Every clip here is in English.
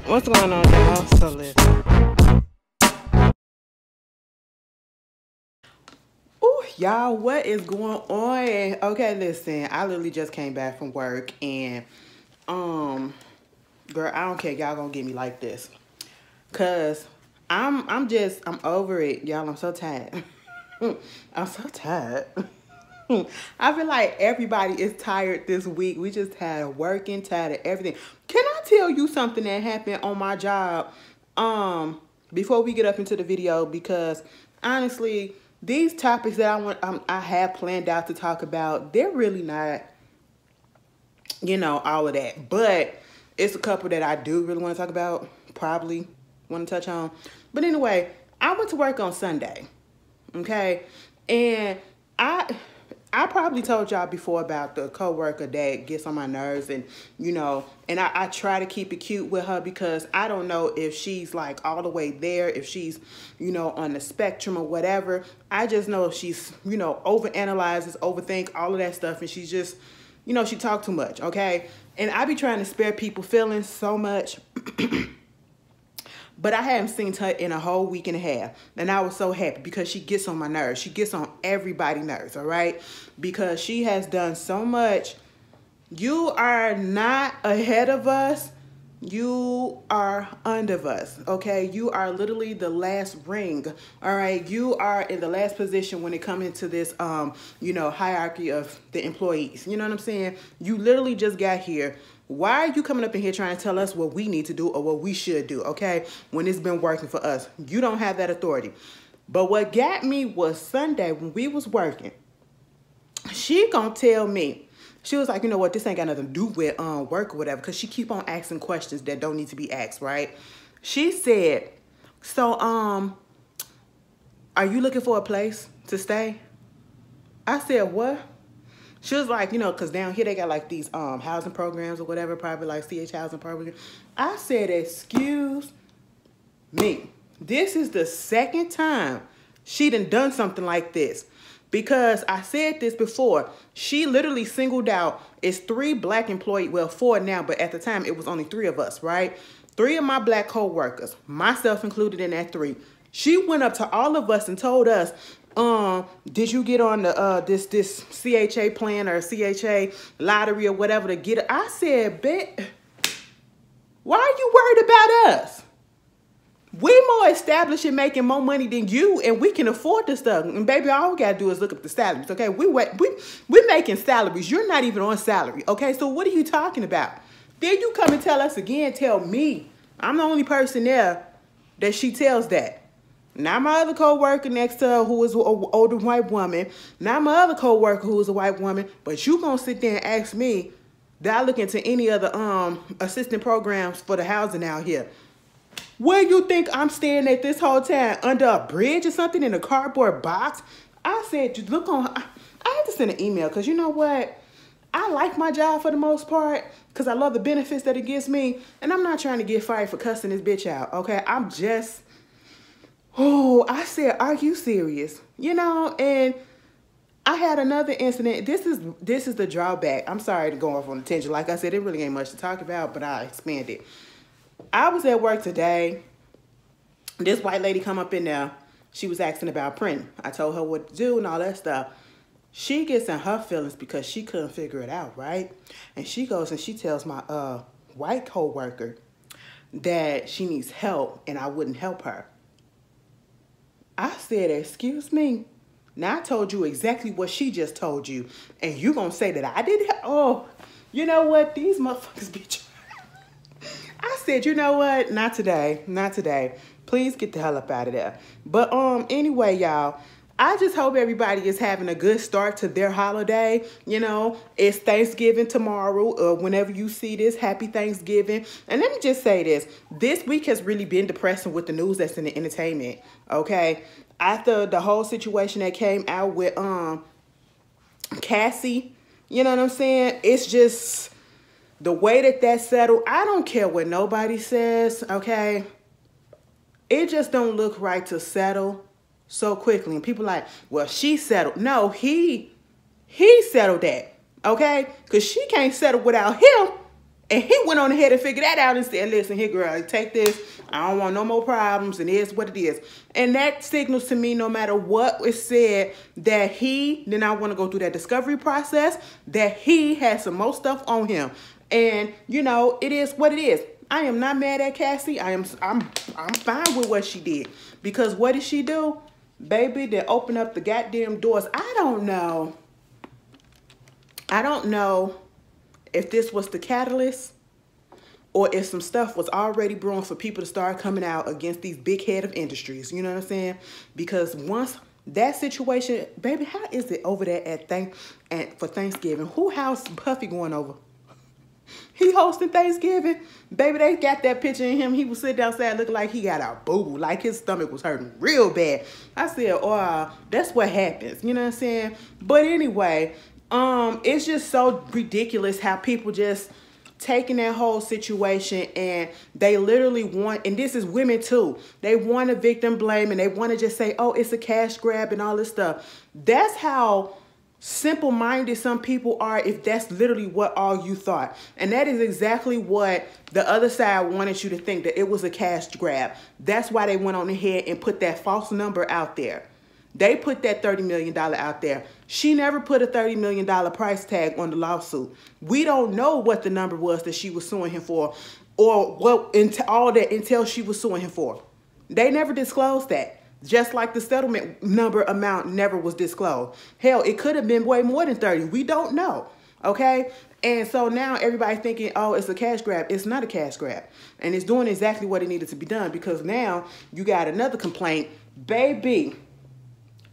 What's going on, y'all? So listen. Ooh, y'all, what is going on? Okay, listen. I literally just came back from work and girl, I don't care. Y'all gonna get me like this. Cause I'm over it. Y'all, I'm so tired. I'm so tired. I feel like everybody is tired this week. We just tired of working, tired of everything. Can I tell you something that happened on my job? Before we get up into the video, because honestly, these topics that I have planned out to talk about, they're really not, all of that. But it's a couple that I do really want to talk about. Probably want to touch on. But anyway, I went to work on Sunday. Okay, and I probably told y'all before about the coworker that gets on my nerves, and and I try to keep it cute with her because I don't know if she's like all the way there, if she's on the spectrum or whatever. I just know if she's overanalyzes, overthink all of that stuff, and she's just she talk too much. Okay, and I be trying to spare people feelings so much. But I haven't seen her in a whole week and a half. And I was so happy because she gets on my nerves. She gets on everybody's nerves, all right? Because she has done so much. You are not ahead of us. You are under us, okay? You are literally the last ring, all right? You are in the last position when it comes into this, hierarchy of the employees. You know what I'm saying? You literally just got here. Why are you coming up in here trying to tell us what we need to do or what we should do, okay? When it's been working for us. You don't have that authority. But what got me was Sunday when we was working. She gonna tell me. She was like, you know what, this ain't got nothing to do with work or whatever, because she keep on asking questions that don't need to be asked, right? She said, so, are you looking for a place to stay? I said, what? She was like, because down here they got like these housing programs or whatever, probably like CH housing program. I said, excuse me. This is the second time she done something like this. Because I said this before, she literally singled out, it's 3 black employees, well 4 now, but at the time it was only 3 of us, right? 3 of my black co-workers, myself included in that 3. She went up to all of us and told us, did you get on the this CHA plan or CHA lottery or whatever to get it? I said, bet, why are you worried about us? We more established and making more money than you, and we can afford this stuff. And baby, all we gotta do is look up the salaries, okay? We're making salaries. You're not even on salary, okay? So what are you talking about? Then you come and tell us again, tell me. I'm the only person there that she tells that. Not my other co-worker next to her who is an older white woman. Not my other co-worker who is a white woman. But you gonna sit there and ask me, did I look into any other assistant programs for the housing out here? Where you think I'm staying at this whole time? Under a bridge or something in a cardboard box? I said, look on. I had to send an email because you know what? I like my job for the most part because I love the benefits that it gives me. And I'm not trying to get fired for cussing this bitch out, okay? I'm just, I said, are you serious? And I had another incident. This is the drawback. I'm sorry to go off on a tangent. Like I said, it really ain't much to talk about, but I'll expand it. I was at work today. This white lady come up in there. She was asking about printing. I told her what to do and all that stuff. She gets in her feelings because she couldn't figure it out, right? And she goes and she tells my white coworker that she needs help and I wouldn't help her. I said, excuse me. Now I told you exactly what she just told you. And you gonna say that I didn't help? Oh, you know what? These motherfuckers be trying. I said, you know what? Not today. Not today. Please get the hell up out of there. But anyway, y'all, I just hope everybody is having a good start to their holiday. It's Thanksgiving tomorrow. Whenever you see this, happy Thanksgiving. And let me just say this. This week has really been depressing with the news that's in the entertainment. Okay? After the whole situation that came out with Cassie, you know what I'm saying? It's just the way that settled. I don't care what nobody says, okay? It just don't look right to settle so quickly. And people like, well, she settled. No, he settled that, okay? Because she can't settle without him. And he went on ahead and figured that out and said, listen, here, girl, take this. I don't want no more problems, and it's what it is. And that signals to me, no matter what is said, that he did not want to go through that discovery process, that he has some more stuff on him. And, you know, it is what it is. I am not mad at Cassie. I'm fine with what she did. Because what did she do? Baby, they open up the goddamn doors. I don't know if this was the catalyst or if some stuff was already brewing for people to start coming out against these big head of industries. You know what I'm saying? Because once that situation, baby, how is it over there for Thanksgiving? Who house Puffy going over? He hosting Thanksgiving. Baby, they got that picture of him. He was sitting outside looking like he got a boo-boo, like his stomach was hurting real bad. I said, oh, that's what happens. You know what I'm saying? But anyway, it's just so ridiculous how people just taking that whole situation and they literally want, and this is women too, they want a victim blame and they want to just say, oh, it's a cash grab and all this stuff. That's how simple-minded some people are, if that's literally what all you thought. And that is exactly what the other side wanted you to think, that it was a cash grab. That's why they went on ahead and put that false number out there. They put that $30 million out there. She never put a $30 million price tag on the lawsuit. We don't know what the number was that she was suing him for, or what all that until she was suing him for. They never disclosed that. Just like the settlement number amount never was disclosed. Hell, it could have been way more than 30. We don't know. Okay? And so now everybody thinking, oh, it's a cash grab. It's not a cash grab. And it's doing exactly what it needed to be done, because now you got another complaint. Baby,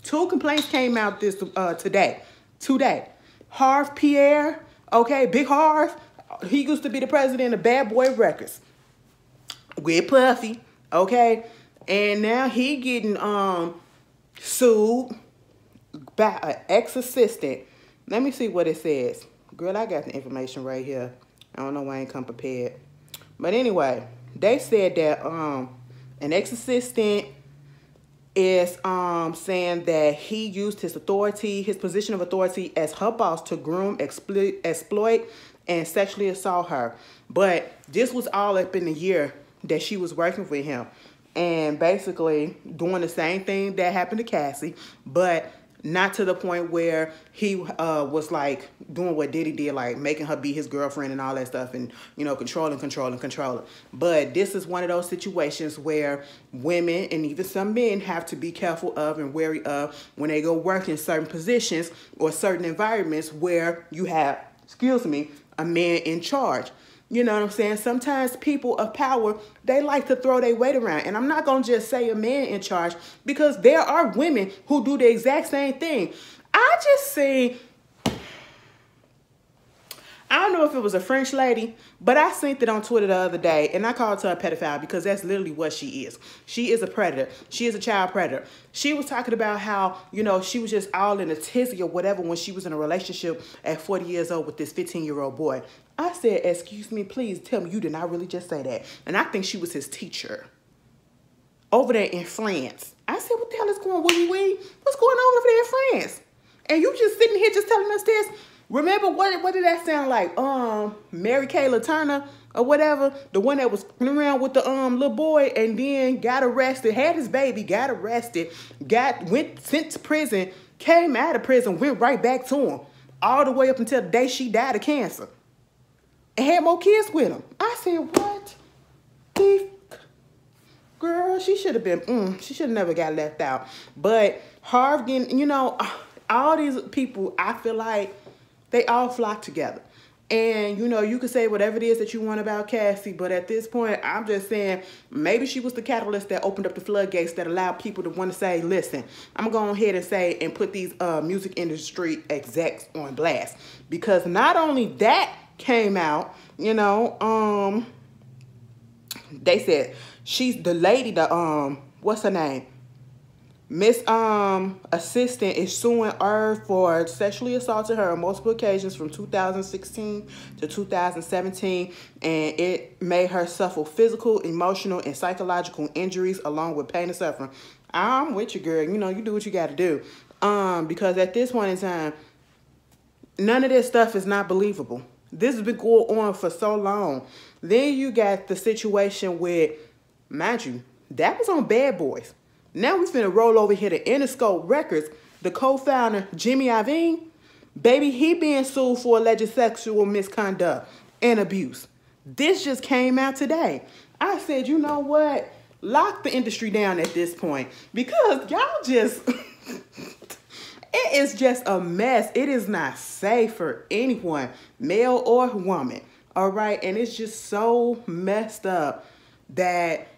2 complaints came out today. Harv Pierre, okay, Big Harv, he used to be the president of Bad Boy Records with Puffy, okay? And now he getting sued by an ex-assistant. Let me see what it says. Girl, I got the information right here. I don't know why I ain't come prepared. But anyway, they said that an ex-assistant is saying that he used his authority, his position of authority as her boss, to groom, exploit, and sexually assault her. But this was all up in the year that she was working with him. And basically doing the same thing that happened to Cassie, but not to the point where he was like doing what Diddy did, like making her be his girlfriend and all that stuff, and, you know, controlling. But this is one of those situations where women and even some men have to be careful of and wary of when they go work in certain positions or certain environments where you have, a man in charge. You know what I'm saying? Sometimes people of power, they like to throw their weight around. And I'm not going to just say a man in charge, because there are women who do the exact same thing. I just seen, I don't know if it was a French lady, but I seen it on Twitter the other day, and I called her a pedophile, because that's literally what she is. She is a predator. She is a child predator. She was talking about how, you know, she was just all in a tizzy or whatever when she was in a relationship at 40 years old with this 15-year-old boy. I said, excuse me, please tell me you did not really just say that. And I think she was his teacher over there in France. I said, what the hell is going on, wee? What's going on over there in France? And you just sitting here just telling us this? Remember, what did that sound like? Mary Kayla Turner or whatever, the one that was around with the little boy and then got arrested, had his baby, got arrested, went sent to prison, came out of prison, went right back to him, all the way up until the day she died of cancer, and had more kids with him. I said, what? Girl, she should have been, she should have never got left out. But Harv getting, you know, all these people, I feel like they all flock together. And, you know, you could say whatever it is that you want about Cassie, but at this point, I'm just saying maybe she was the catalyst that opened up the floodgates that allowed people to want to say, listen, I'm going to go ahead and say and put these music industry execs on blast. Because not only that came out, you know, they said she's the lady, what's her name? Miss Assistant is suing Irv for sexually assaulting her on multiple occasions from 2016 to 2017, and it made her suffer physical, emotional, and psychological injuries along with pain and suffering. I'm with you, girl. You know, you do what you got to do. Because at this point in time, none of this stuff is not believable. This has been going on for so long. Then you got the situation with, mind you, that was on Bad Boys. Now we finna roll over here to Interscope Records. The co-founder, Jimmy Iovine, baby, he being sued for alleged sexual misconduct and abuse. This just came out today. I said, you know what? Lock the industry down at this point, because y'all just, it is just a mess. It is not safe for anyone, male or woman. All right. And it's just so messed up that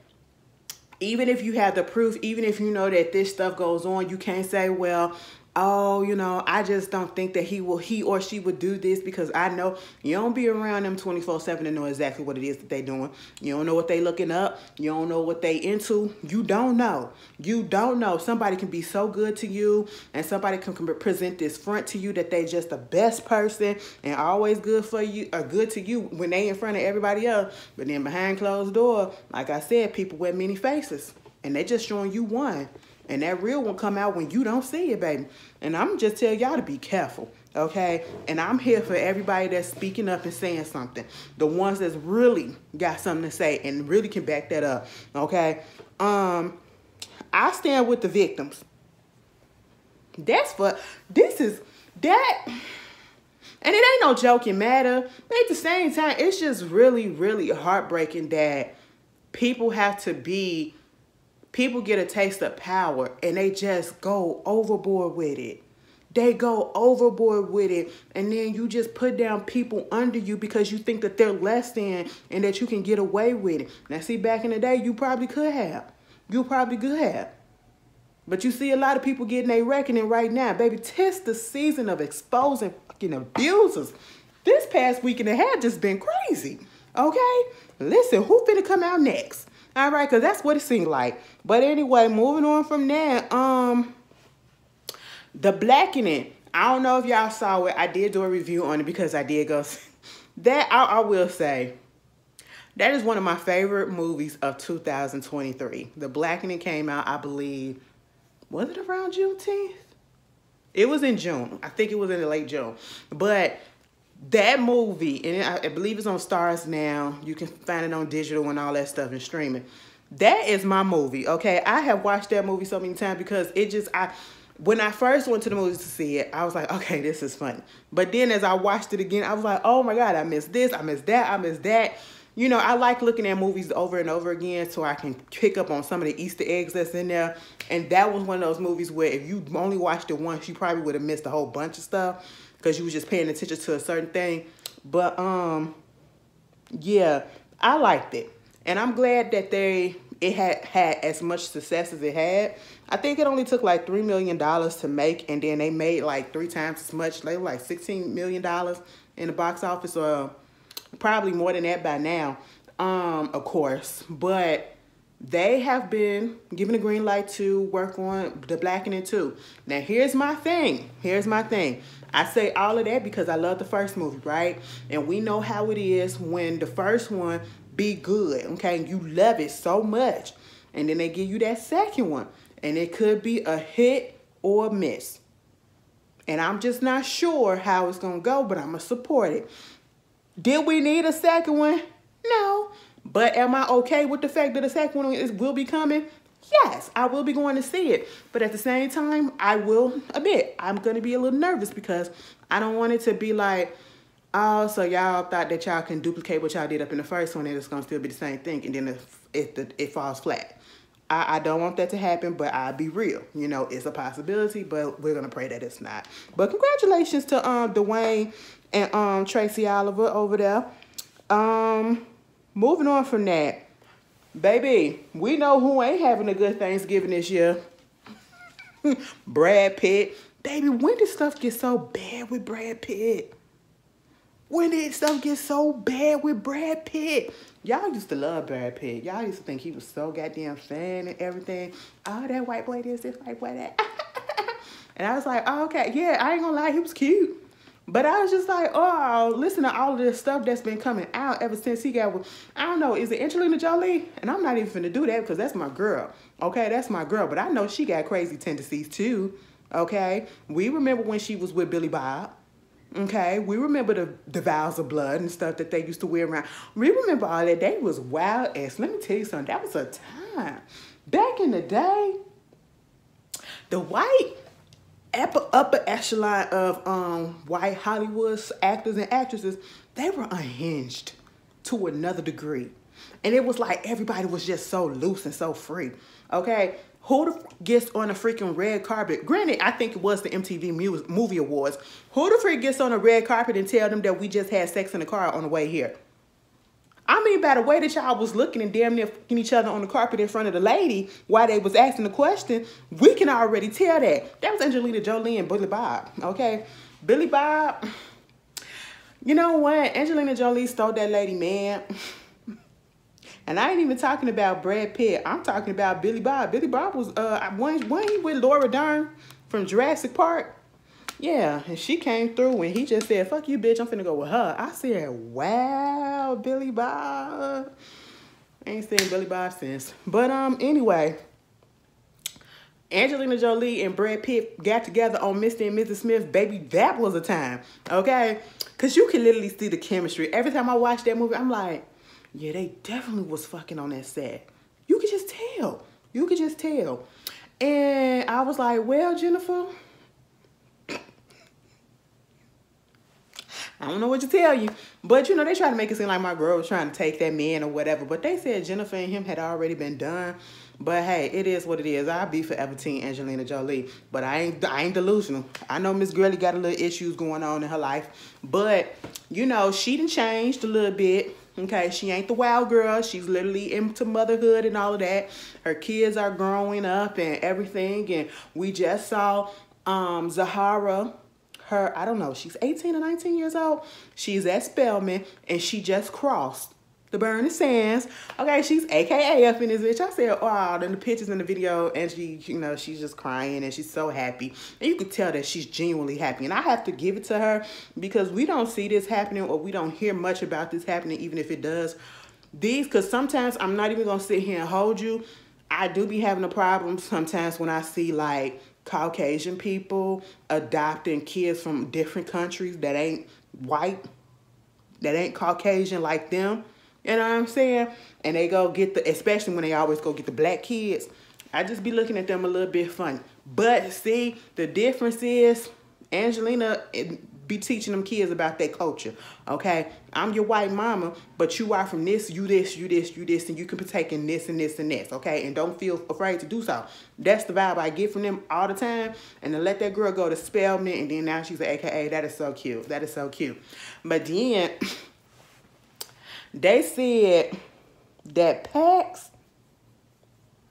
even if you have the proof, even if you know that this stuff goes on, you can't say, well, oh, you know, I just don't think that he or she would do this, because I know you don't be around them 24/7 to know exactly what it is that they doing. You don't know what they looking up. You don't know what they into. You don't know. You don't know. Somebody can be so good to you, and somebody can present this front to you that they just the best person and always good for you, or good to you when they in front of everybody else. But then behind closed door, like I said, people wear many faces, and they just showing you one. And that real one come out when you don't see it, baby. And I'm just tell y'all to be careful, okay? And I'm here for everybody that's speaking up and saying something. The ones that's really got something to say and really can back that up, okay? I stand with the victims. That's for, this is, that, and it ain't no joking matter. But at the same time, it's just really, really heartbreaking that people have to be, people get a taste of power and they just go overboard with it. They go overboard with it, and then you just put down people under you because you think that they're less than and that you can get away with it. Now, see, back in the day, you probably could have. You probably could have. But you see a lot of people getting their reckoning right now. Baby, 'tis the season of exposing fucking abusers. This past week and a half just been crazy, okay? Listen, who finna come out next? All right, because that's what it seemed like. But anyway, moving on from there, The Blackening. I don't know if y'all saw it. I did do a review on it because I did go. That, I will say, that is one of my favorite movies of 2023. The Blackening came out, I believe, was it around Juneteenth? It was in June. I think it was in the late June. But that movie, and I believe it's on Stars now. You can find it on digital and all that stuff and streaming. That is my movie, okay? I have watched that movie so many times because it just, when I first went to the movies to see it, I was like, okay, this is funny. But then as I watched it again, I was like, oh my God, I missed this, I missed that, I missed that. You know, I like looking at movies over and over again so I can pick up on some of the Easter eggs that's in there. And that was one of those movies where if you only watched it once, you probably would have missed a whole bunch of stuff because you was just paying attention to a certain thing. But, yeah, I liked it. And I'm glad that it had as much success as it had. I think it only took like $3 million to make, and then they made like 3 times as much. They were like $16 million in the box office, or probably more than that by now, of course. But they have been given a green light to work on The Blackening too. Now, here's my thing. Here's my thing. I say all of that because I love the first movie, right? And we know how it is when the first one be good, okay? You love it so much. And then they give you that second one. And it could be a hit or a miss. And I'm just not sure how it's going to go, but I'm going to support it. Did we need a second one? No. But am I okay with the fact that the second one will be coming? Yes, I will be going to see it. But at the same time, I will admit, I'm going to be a little nervous because I don't want it to be like, oh, so y'all thought that y'all can duplicate what y'all did up in the first one and it's going to still be the same thing, and then it falls flat. I don't want that to happen, but I'll be real. You know, it's a possibility, but we're going to pray that it's not. But congratulations to Dwayne and Tracy Oliver over there. Moving on from that, baby, we know who ain't having a good Thanksgiving this year. Brad Pitt. Baby, when did stuff get so bad with Brad Pitt? When did stuff get so bad with Brad Pitt? Y'all used to love Brad Pitt. Y'all used to think he was so goddamn fan and everything. Oh, that white boy this white boy that. And I was like, oh, okay. Yeah, I ain't gonna lie, he was cute. But I was just like, oh, listen to all of this stuff that's been coming out ever since he got with, I don't know, is it Angelina Jolie? And I'm not even finna do that because that's my girl. Okay, that's my girl. But I know she got crazy tendencies too. Okay? We remember when she was with Billy Bob. Okay, we remember the vials of blood and stuff that they used to wear around. We remember all that. They was wild ass. Let me tell you something. That was a time. Back in the day, the white upper echelon of white Hollywood actors and actresses, they were unhinged to another degree. And it was like everybody was just so loose and so free. Okay? Who gets on a freaking red carpet? Granted, I think it was the MTV Movie Awards. Who the freak gets on a red carpet and tell them that we just had sex in the car on the way here? I mean, by the way that y'all was looking and damn near fucking each other on the carpet in front of the lady while they was asking the question, we can already tell that. That was Angelina Jolie and Billy Bob, okay? Billy Bob, you know what? Angelina Jolie stole that lady, man. And I ain't even talking about Brad Pitt. I'm talking about Billy Bob. Billy Bob was, wasn't he with Laura Dern from Jurassic Park? Yeah, and she came through and he just said, fuck you, bitch, I'm finna go with her. I said, wow, Billy Bob. I ain't seen Billy Bob since. But anyway, Angelina Jolie and Brad Pitt got together on Mr. and Mrs. Smith. Baby, that was a time, okay? Because you can literally see the chemistry. Every time I watch that movie, I'm like, yeah, they definitely was fucking on that set. You could just tell. You could just tell. And I was like, well, Jennifer, I don't know what to tell you. But, you know, they try to make it seem like my girl was trying to take that man or whatever. But they said Jennifer and him had already been done. But, hey, it is what it is. I'll be forever team Angelina Jolie. But I ain't delusional. I know Miss Girlie got a little issues going on in her life. But, you know, she done changed a little bit. Okay, she ain't the wild girl. She's literally into motherhood and all of that. Her kids are growing up and everything. And we just saw Zahara, her, I don't know, she's 18 or 19 years old. She's at Spelman and she just crossed the Burning Sands. Okay, she's AKA up in this bitch. I said, oh, then the pictures in the video and she, you know, she's just crying and she's so happy. And you could tell that she's genuinely happy. And I have to give it to her because we don't see this happening or we don't hear much about this happening, even if it does. Because sometimes I'm not even going to sit here and hold you. I do be having a problem sometimes when I see like Caucasian people adopting kids from different countries that ain't white, that ain't Caucasian like them. You know what I'm saying? And they go get the, especially when they always go get the black kids. I just be looking at them a little bit funny. But see, the difference is Angelina be teaching them kids about their culture. Okay? I'm your white mama, but you are from this, you this, you this, you this, and you can partake in this and this and this. Okay? And don't feel afraid to do so. That's the vibe I get from them all the time. And to let that girl go to Spelman and then now she's an AKA, that is so cute. That is so cute. But then they said that Pax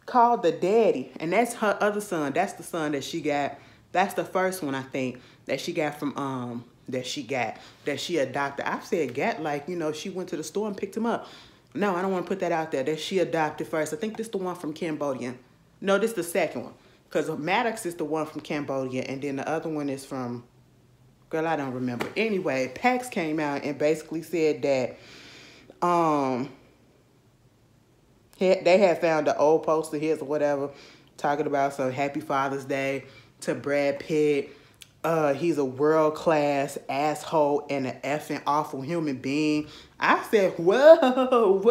called the daddy, and that's her other son. That's the son that she got. That's the first one, I think, that she got from, that she adopted. I said got like, you know, she went to the store and picked him up. No, I don't want to put that out there. That she adopted first. I think this is the one from Cambodia. No, this is the second one. Because Maddox is the one from Cambodia, and then the other one is from, girl, I don't remember. Anyway, Pax came out and basically said that they had found the old post of his or whatever talking about some Happy Father's Day to Brad Pitt. He's a world-class asshole and an effing awful human being. I said, whoa,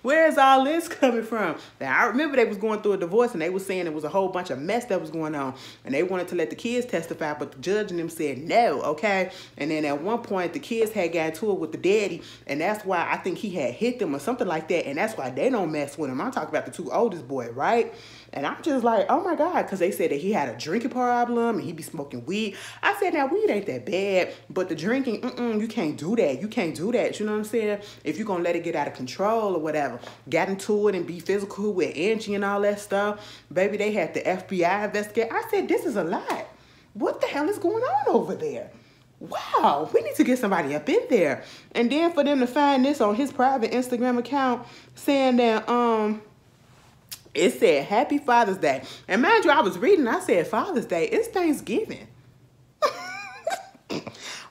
where's all this coming from? Now, I remember they was going through a divorce and they was saying it was a whole bunch of mess that was going on. And they wanted to let the kids testify, but the judge and them said no, okay? And then at one point, the kids had got into it with the daddy, and that's why I think he had hit them or something like that, and that's why they don't mess with him. I'm talking about the two oldest boys, right? And I'm just like, oh my God, because they said that he had a drinking problem and he be smoking weed. I said, now, weed ain't that bad, but the drinking, you can't do that. You can't do that. You know what I'm saying? If you're going to let it get out of control or whatever. Got into it and be physical with Angie and all that stuff. Baby, they had the FBI investigate. I said, this is a lot. What the hell is going on over there? Wow, we need to get somebody up in there. And then for them to find this on his private Instagram account saying that, it said Happy Father's Day. And mind you, I was reading, I said Father's Day. It's Thanksgiving.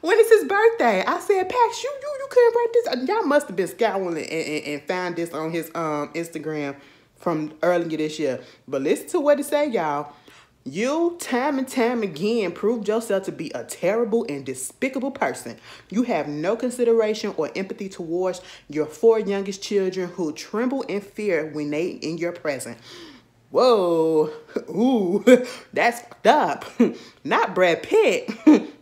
When is his birthday? I said, Pax, you couldn't write this. Y'all must have been scouring and found this on his Instagram from earlier this year. But listen to what it say, y'all. You, time and time again, proved yourself to be a terrible and despicable person. You have no consideration or empathy towards your 4 youngest children who tremble in fear when they in your presence. Whoa, ooh, that's fucked up. Not Brad Pitt.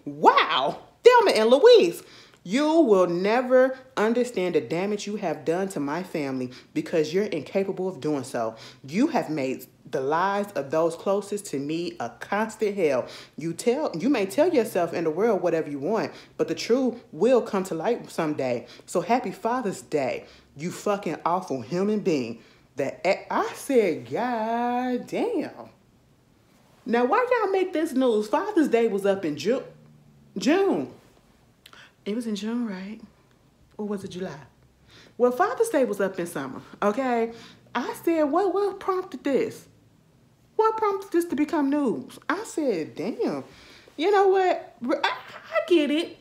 Wow, Thelma and Louise. You will never understand the damage you have done to my family because you're incapable of doing so. You have made the lives of those closest to me a constant hell. You may tell yourself in the world whatever you want, but the truth will come to light someday. So happy Father's Day, you fucking awful human being. I said, God damn. Now, why y'all make this news? Father's Day was up in June. It was in June, right? Or was it July? Well, Father's Day was up in summer, okay? I said, what prompted this? What prompted this to become news? I said, damn. You know what? I get it.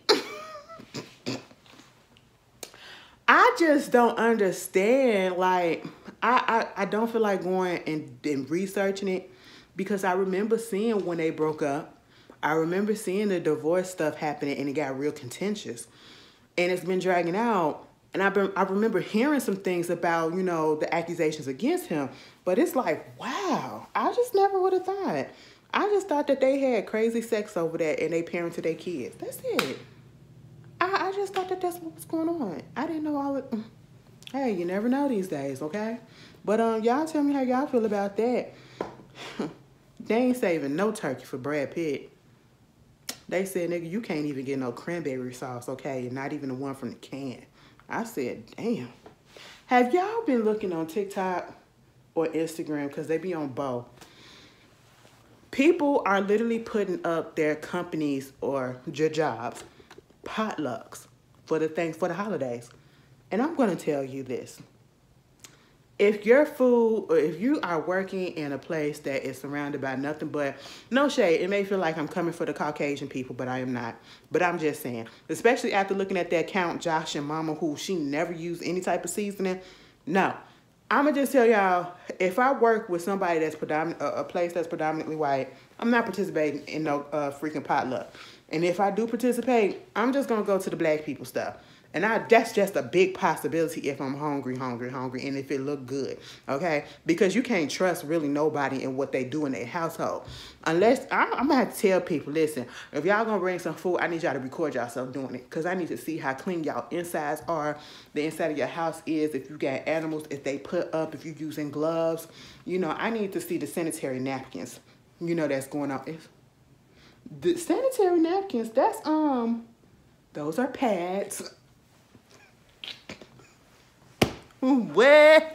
I just don't understand. Like, I don't feel like going and researching it because I remember seeing when they broke up. I remember seeing the divorce stuff happening and it got real contentious. And it's been dragging out. And I remember hearing some things about, you know, the accusations against him. But it's like, wow, I just never would have thought. I just thought that they had crazy sex over there and they parented their kids. That's it. I just thought that that's what was going on. I didn't know all of it. Hey, you never know these days, okay? But y'all tell me how y'all feel about that. They ain't saving no turkey for Brad Pitt. They said, nigga, you can't even get no cranberry sauce, okay? Not even the one from the can. I said, damn. Have y'all been looking on TikTok or Instagram? Because they be on both. People are literally putting up their companies or your jobs, potlucks for the holidays. And I'm going to tell you this. If your food, or if you are working in a place that is surrounded by nothing but, no shade, it may feel like I'm coming for the Caucasian people, but I am not. But I'm just saying, especially after looking at that Count Josh and Mama, who she never used any type of seasoning. No, I'm going to just tell y'all, if I work with somebody that's a place that's predominantly white, I'm not participating in no freaking potluck. And if I do participate, I'm just going to go to the black people stuff. And that's just a big possibility if I'm hungry, and if it look good, okay? Because you can't trust really nobody in what they do in their household. Unless, I'm going to have to tell people, listen, if y'all going to bring some food, I need y'all to record yourself doing it. Because I need to see how clean y'all insides are, the inside of your house is, if you got animals, if they put up, if you're using gloves. You know, I need to see the sanitary napkins, you know, that's going on. The sanitary napkins, that's, those are pads. Where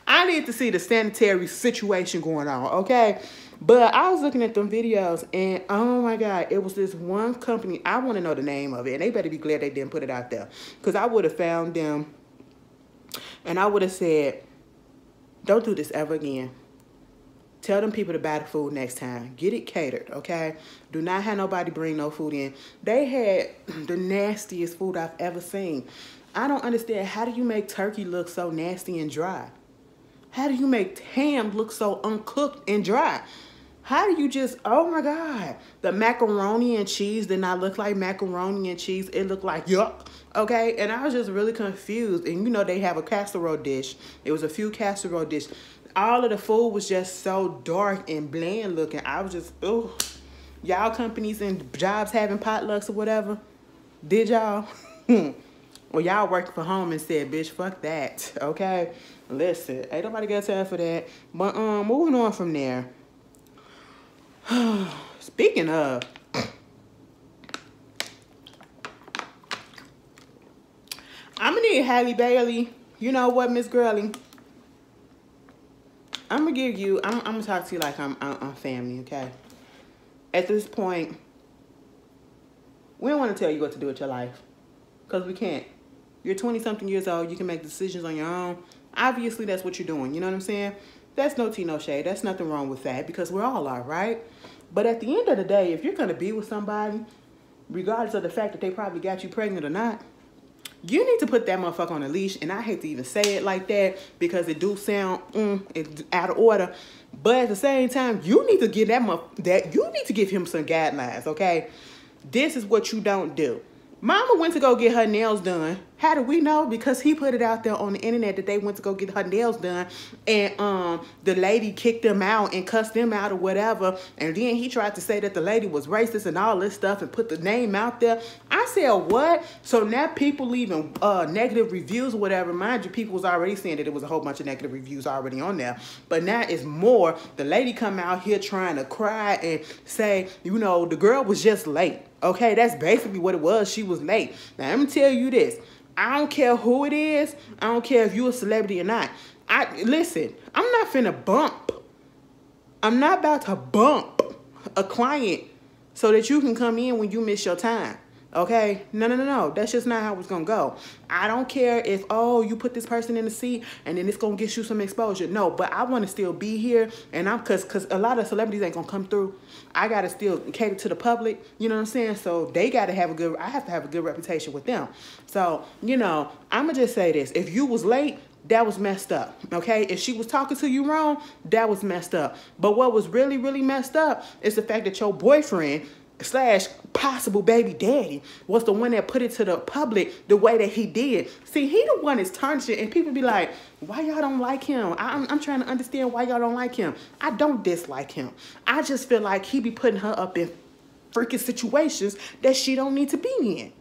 I need to see the sanitary situation going on, okay? But I was looking at them videos, and oh my God, it was this one company. I want to know the name of it, and they better be glad they didn't put it out there, because I would have found them, and I would have said, don't do this ever again. Tell them people to buy the food next time. Get it catered, okay? Do not have nobody bring no food in. They had the nastiest food I've ever seen. I don't understand. How do you make turkey look so nasty and dry? How do you make ham look so uncooked and dry? How do you just, oh my God. The macaroni and cheese did not look like macaroni and cheese. It looked like yuck, okay? And I was just really confused. And you know they have a casserole dish. It was a few casserole dishes. All of the food was just so dark and bland looking. I was just, oh, y'all companies and jobs having potlucks or whatever. Did y'all? Well, y'all working from home and said, bitch, fuck that, okay? Listen, ain't nobody got time for that. But moving on from there. Speaking of, I'm gonna need Halle Bailey. You know what, Miss Girly? I'm gonna give you, I'm gonna talk to you like I'm family, okay? At this point, we don't want to tell you what to do with your life, because we can't. You're 20-something years old. You can make decisions on your own. Obviously, that's what you're doing. You know what I'm saying? That's no tea, no shade. That's nothing wrong with that, because we're all are, right? But at the end of the day, if you're going to be with somebody, regardless of the fact that they probably got you pregnant or not, you need to put that motherfucker on a leash. And I hate to even say it like that, because it do sound it's out of order. But at the same time, you need to give you need to give him some guidelines, okay? This is what you don't do. Mama went to go get her nails done. How do we know? Because he put it out there on the internet that they went to go get her nails done, and the lady kicked them out and cussed them out or whatever. And then he tried to say that the lady was racist and all this stuff and put the name out there. I said, what? So now people leaving negative reviews or whatever. Mind you, people was already saying that it was a whole bunch of negative reviews already on there. But now it's more. The lady come out here trying to cry and say, you know, the girl was just late. Okay, that's basically what it was. She was late. Now, let me tell you this. I don't care who it is. I don't care if you're a celebrity or not. Listen, I'm not finna bump. I'm not about to bump a client so that you can come in when you miss your time. Okay? No. That's just not how it's going to go. I don't care if, oh, you put this person in the seat and then it's going to get you some exposure. No, but I want to still be here. And because a lot of celebrities ain't going to come through. I got to still cater to the public. You know what I'm saying? So they got to have I have to have a good reputation with them. So, you know, I'm going to just say this. If you was late, that was messed up, okay? If she was talking to you wrong, that was messed up. But what was really, really messed up is the fact that your boyfriend / possible baby daddy was the one that put it to the public the way that he did. See, he the one that's tarnishing, and people be like, why y'all don't like him? I'm trying to understand why y'all don't like him. I don't dislike him. I just feel like he be putting her up in freaking situations that she don't need to be in.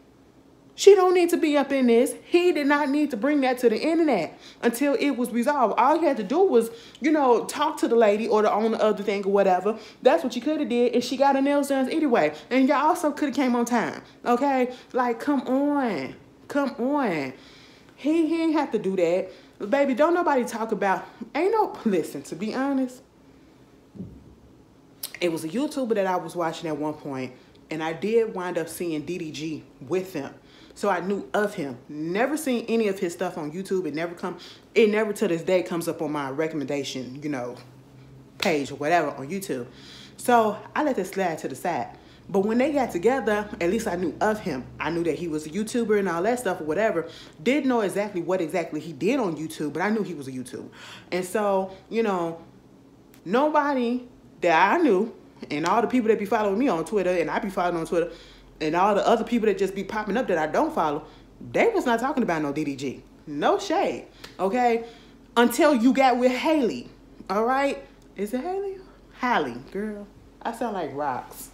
She don't need to be up in this. He did not need to bring that to the internet until it was resolved. All he had to do was, you know, talk to the lady or the owner of the thing or whatever. That's what you could have did, and she got her nails done anyway. And y'all also could have came on time, okay? Like, come on. Come on. He ain't have to do that. Baby, don't nobody talk about, listen, to be honest, it was a YouTuber that I was watching at one point, and I did wind up seeing DDG with him. So I knew of him. Never seen any of his stuff on YouTube. It never to this day comes up on my recommendation, you know, page or whatever on YouTube. So I let that slide to the side. But when they got together, at least I knew of him. I knew that he was a YouTuber and all that stuff or whatever. Didn't know exactly what he did on YouTube, but I knew he was a YouTuber. And so, you know, nobody that I knew, and all the people that be following me on Twitter, and I be following on Twitter, and all the other people that just be popping up that I don't follow, they was not talking about no DDG. No shade, okay? Until you got with Haley, all right? Is it Haley? Halle, girl. I sound like Rocks.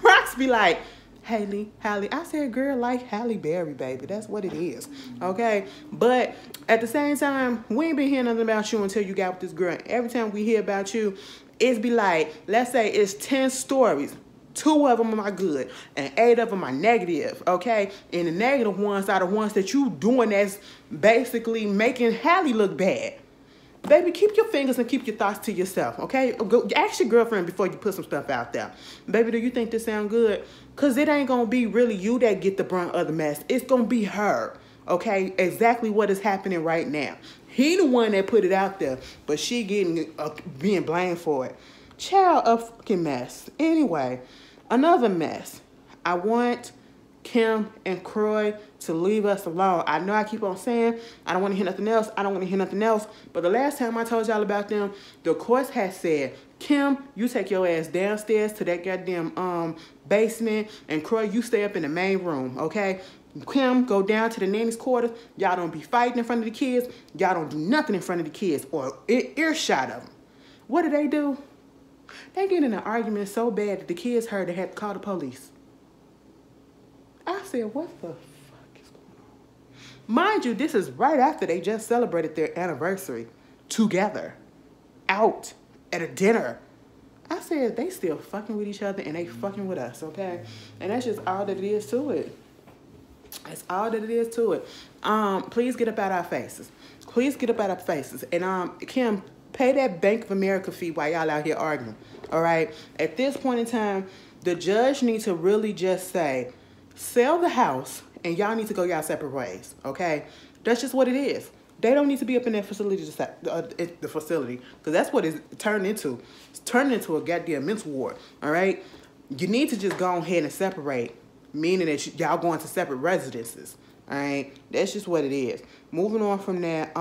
Rocks be like, Haley, Halle. I said, girl, like Halle Berry, baby. That's what it is, okay? But at the same time, we ain't been hearing nothing about you until you got with this girl. Every time we hear about you, it's be like, let's say it's 10 stories. 2 of them are good, and 8 of them are negative, okay? And the negative ones are the ones that you doing that's basically making Halle look bad. Baby, keep your fingers and keep your thoughts to yourself, okay? Go ask your girlfriend before you put some stuff out there. Baby, do you think this sound good? Because it ain't going to be really you that get the brunt of the mess. It's going to be her, okay? Exactly what is happening right now. He the one that put it out there, but she being blamed for it. Child, a fucking mess. Anyway, another mess. I want Kim and Kroy to leave us alone. I know I keep on saying I don't want to hear nothing else. I don't want to hear nothing else. But the last time I told y'all about them, the courts had said, Kim, you take your ass downstairs to that goddamn basement, and Kroy, you stay up in the main room, okay? Kim, go down to the nanny's quarters. Y'all don't be fighting in front of the kids. Y'all don't do nothing in front of the kids or earshot of them. What do? They get in an argument so bad that the kids heard they had to call the police. I said, what the fuck is going on? Mind you, this is right after they just celebrated their anniversary together, out at a dinner. I said, they still fucking with each other and they fucking with us, okay? And that's just all that it is to it. That's all that it is to it. Please get up out our faces. Please get up out our faces. And Kim, pay that Bank of America fee while y'all out here arguing, all right? At this point in time, the judge needs to really just say, sell the house and y'all need to go y'all separate ways, okay? That's just what it is. They don't need to be up in that facility, the facility, because that's what it's turned into. It's turned into a goddamn mental ward, all right? You need to just go ahead and separate, meaning that y'all going to separate residences, all right? That's just what it is. Moving on from that,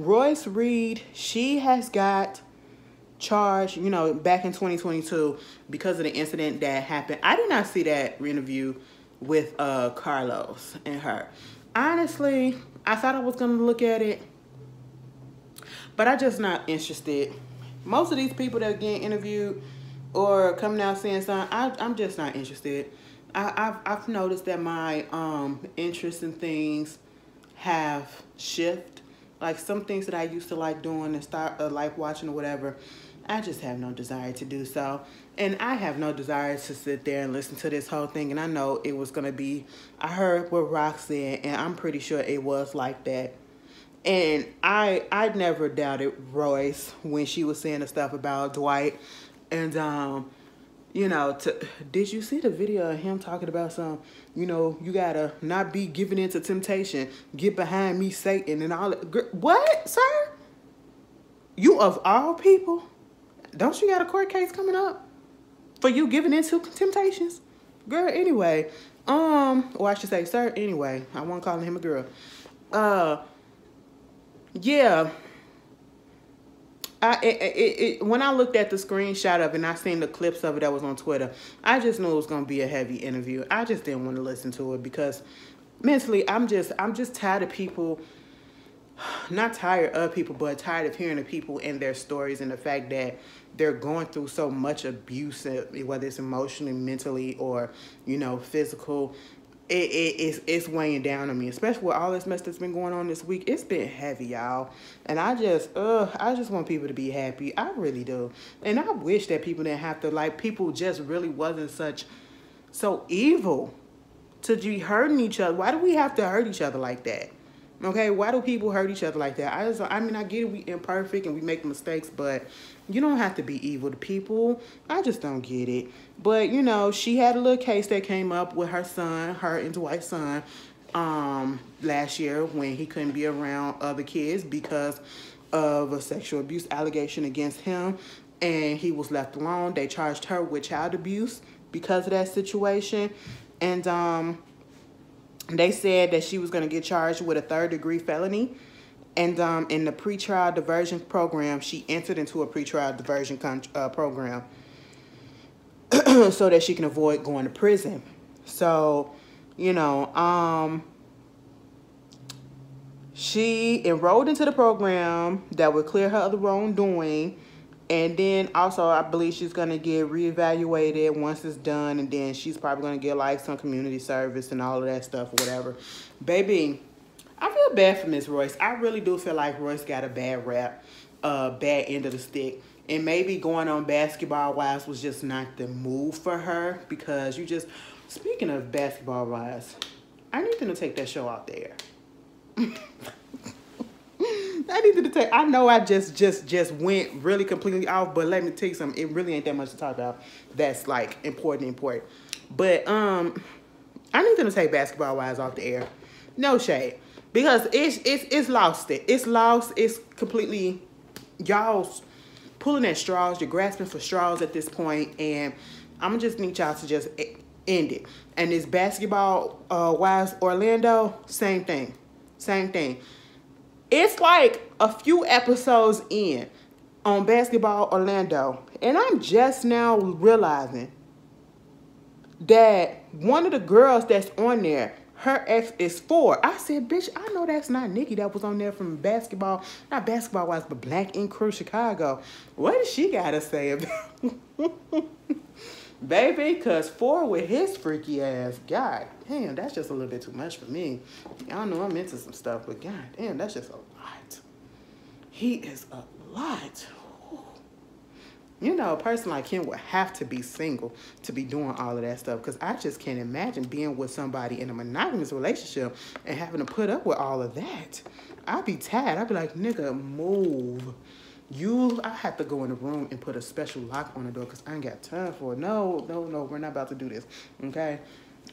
Royce Reed, she has got charged, you know, back in 2022 because of the incident that happened. I did not see that interview with Carlos and her. Honestly, I thought I was going to look at it, but I'm just not interested. Most of these people that are getting interviewed or coming out saying something, I'm just not interested. I've noticed that my interest in things have shifted. Like some things that I used to like doing and start like watching or whatever, I just have no desire to do so. And I have no desire to sit there and listen to this whole thing. And I know it was going to be, I heard what Rock said, and I'm pretty sure it was like that. And I never doubted Royce when she was saying the stuff about Dwight. And, you know, did you see the video of him talking about some, you know, you got to not be giving into temptation. Get behind me, Satan, and all that. What, sir? You of all people? Don't you got a court case coming up for you giving into temptations? Girl, anyway. Or I should say, sir, anyway. I won't call him a girl. Yeah. When I looked at the screenshot of it and I seen the clips of it that was on Twitter, I just knew it was going to be a heavy interview. I just didn't want to listen to it because mentally I'm just tired of people, not tired of people, but tired of hearing the people and their stories and the fact that they're going through so much abuse, whether it's emotionally, mentally, or, you know, physical. It's weighing down on me, especially with all this mess that's been going on this week. It's been heavy, y'all. And I just want people to be happy. I really do. And I wish that people didn't have to, like, people just really wasn't so evil to be hurting each other. Why do we have to hurt each other like that? Okay, why do people hurt each other like that? I mean, I get it, we imperfect and we make mistakes, but you don't have to be evil to people. I just don't get it. But, you know, she had a little case that came up with her son, her and Dwight's son, last year when he couldn't be around other kids because of a sexual abuse allegation against him, and he was left alone. They charged her with child abuse because of that situation, and they said that she was going to get charged with a third-degree felony. And in the pretrial diversion program, she entered into a pretrial diversion program so that she can avoid going to prison. So, you know, she enrolled into the program that would clear her of the wrongdoing. And then also, I believe she's going to get reevaluated once it's done. And then she's probably going to get like some community service and all of that stuff or whatever. Baby, I feel bad for Miss Royce. I really do feel like Royce got a bad rap, bad end of the stick. And maybe going on Basketball Wives was just not the move for her. Because you just, speaking of Basketball Wives, I need them to take that show out there. I know I just went really completely off, but let me tell you something. It really ain't that much to talk about. That's like important. But I need them to take Basketball Wives off the air. No shade, because it's lost. It's lost. It's completely, y'all's pulling at straws. You're grasping for straws at this point, and I'm gonna just need y'all to just end it. And this Basketball Wives Orlando, same thing. It's like a few episodes in on Basketball Orlando, and I'm just now realizing that one of the girls that's on there, her ex is 4. I said, bitch, I know that's not Nikki that was on there from not Basketball Wives, but Black Ink Crew Chicago. What does she got to say about baby, because 4 with his freaky ass. God damn, that's just a little bit too much for me. Y'all know I'm into some stuff, but god damn, that's just a lot. He is a lot. You know, a person like him would have to be single to be doing all of that stuff, because I just can't imagine being with somebody in a monogamous relationship and having to put up with all of that. I'd be tired. I'd be like, nigga, move. I have to go in the room and put a special lock on the door because I ain't got time for it. No, we're not about to do this, okay?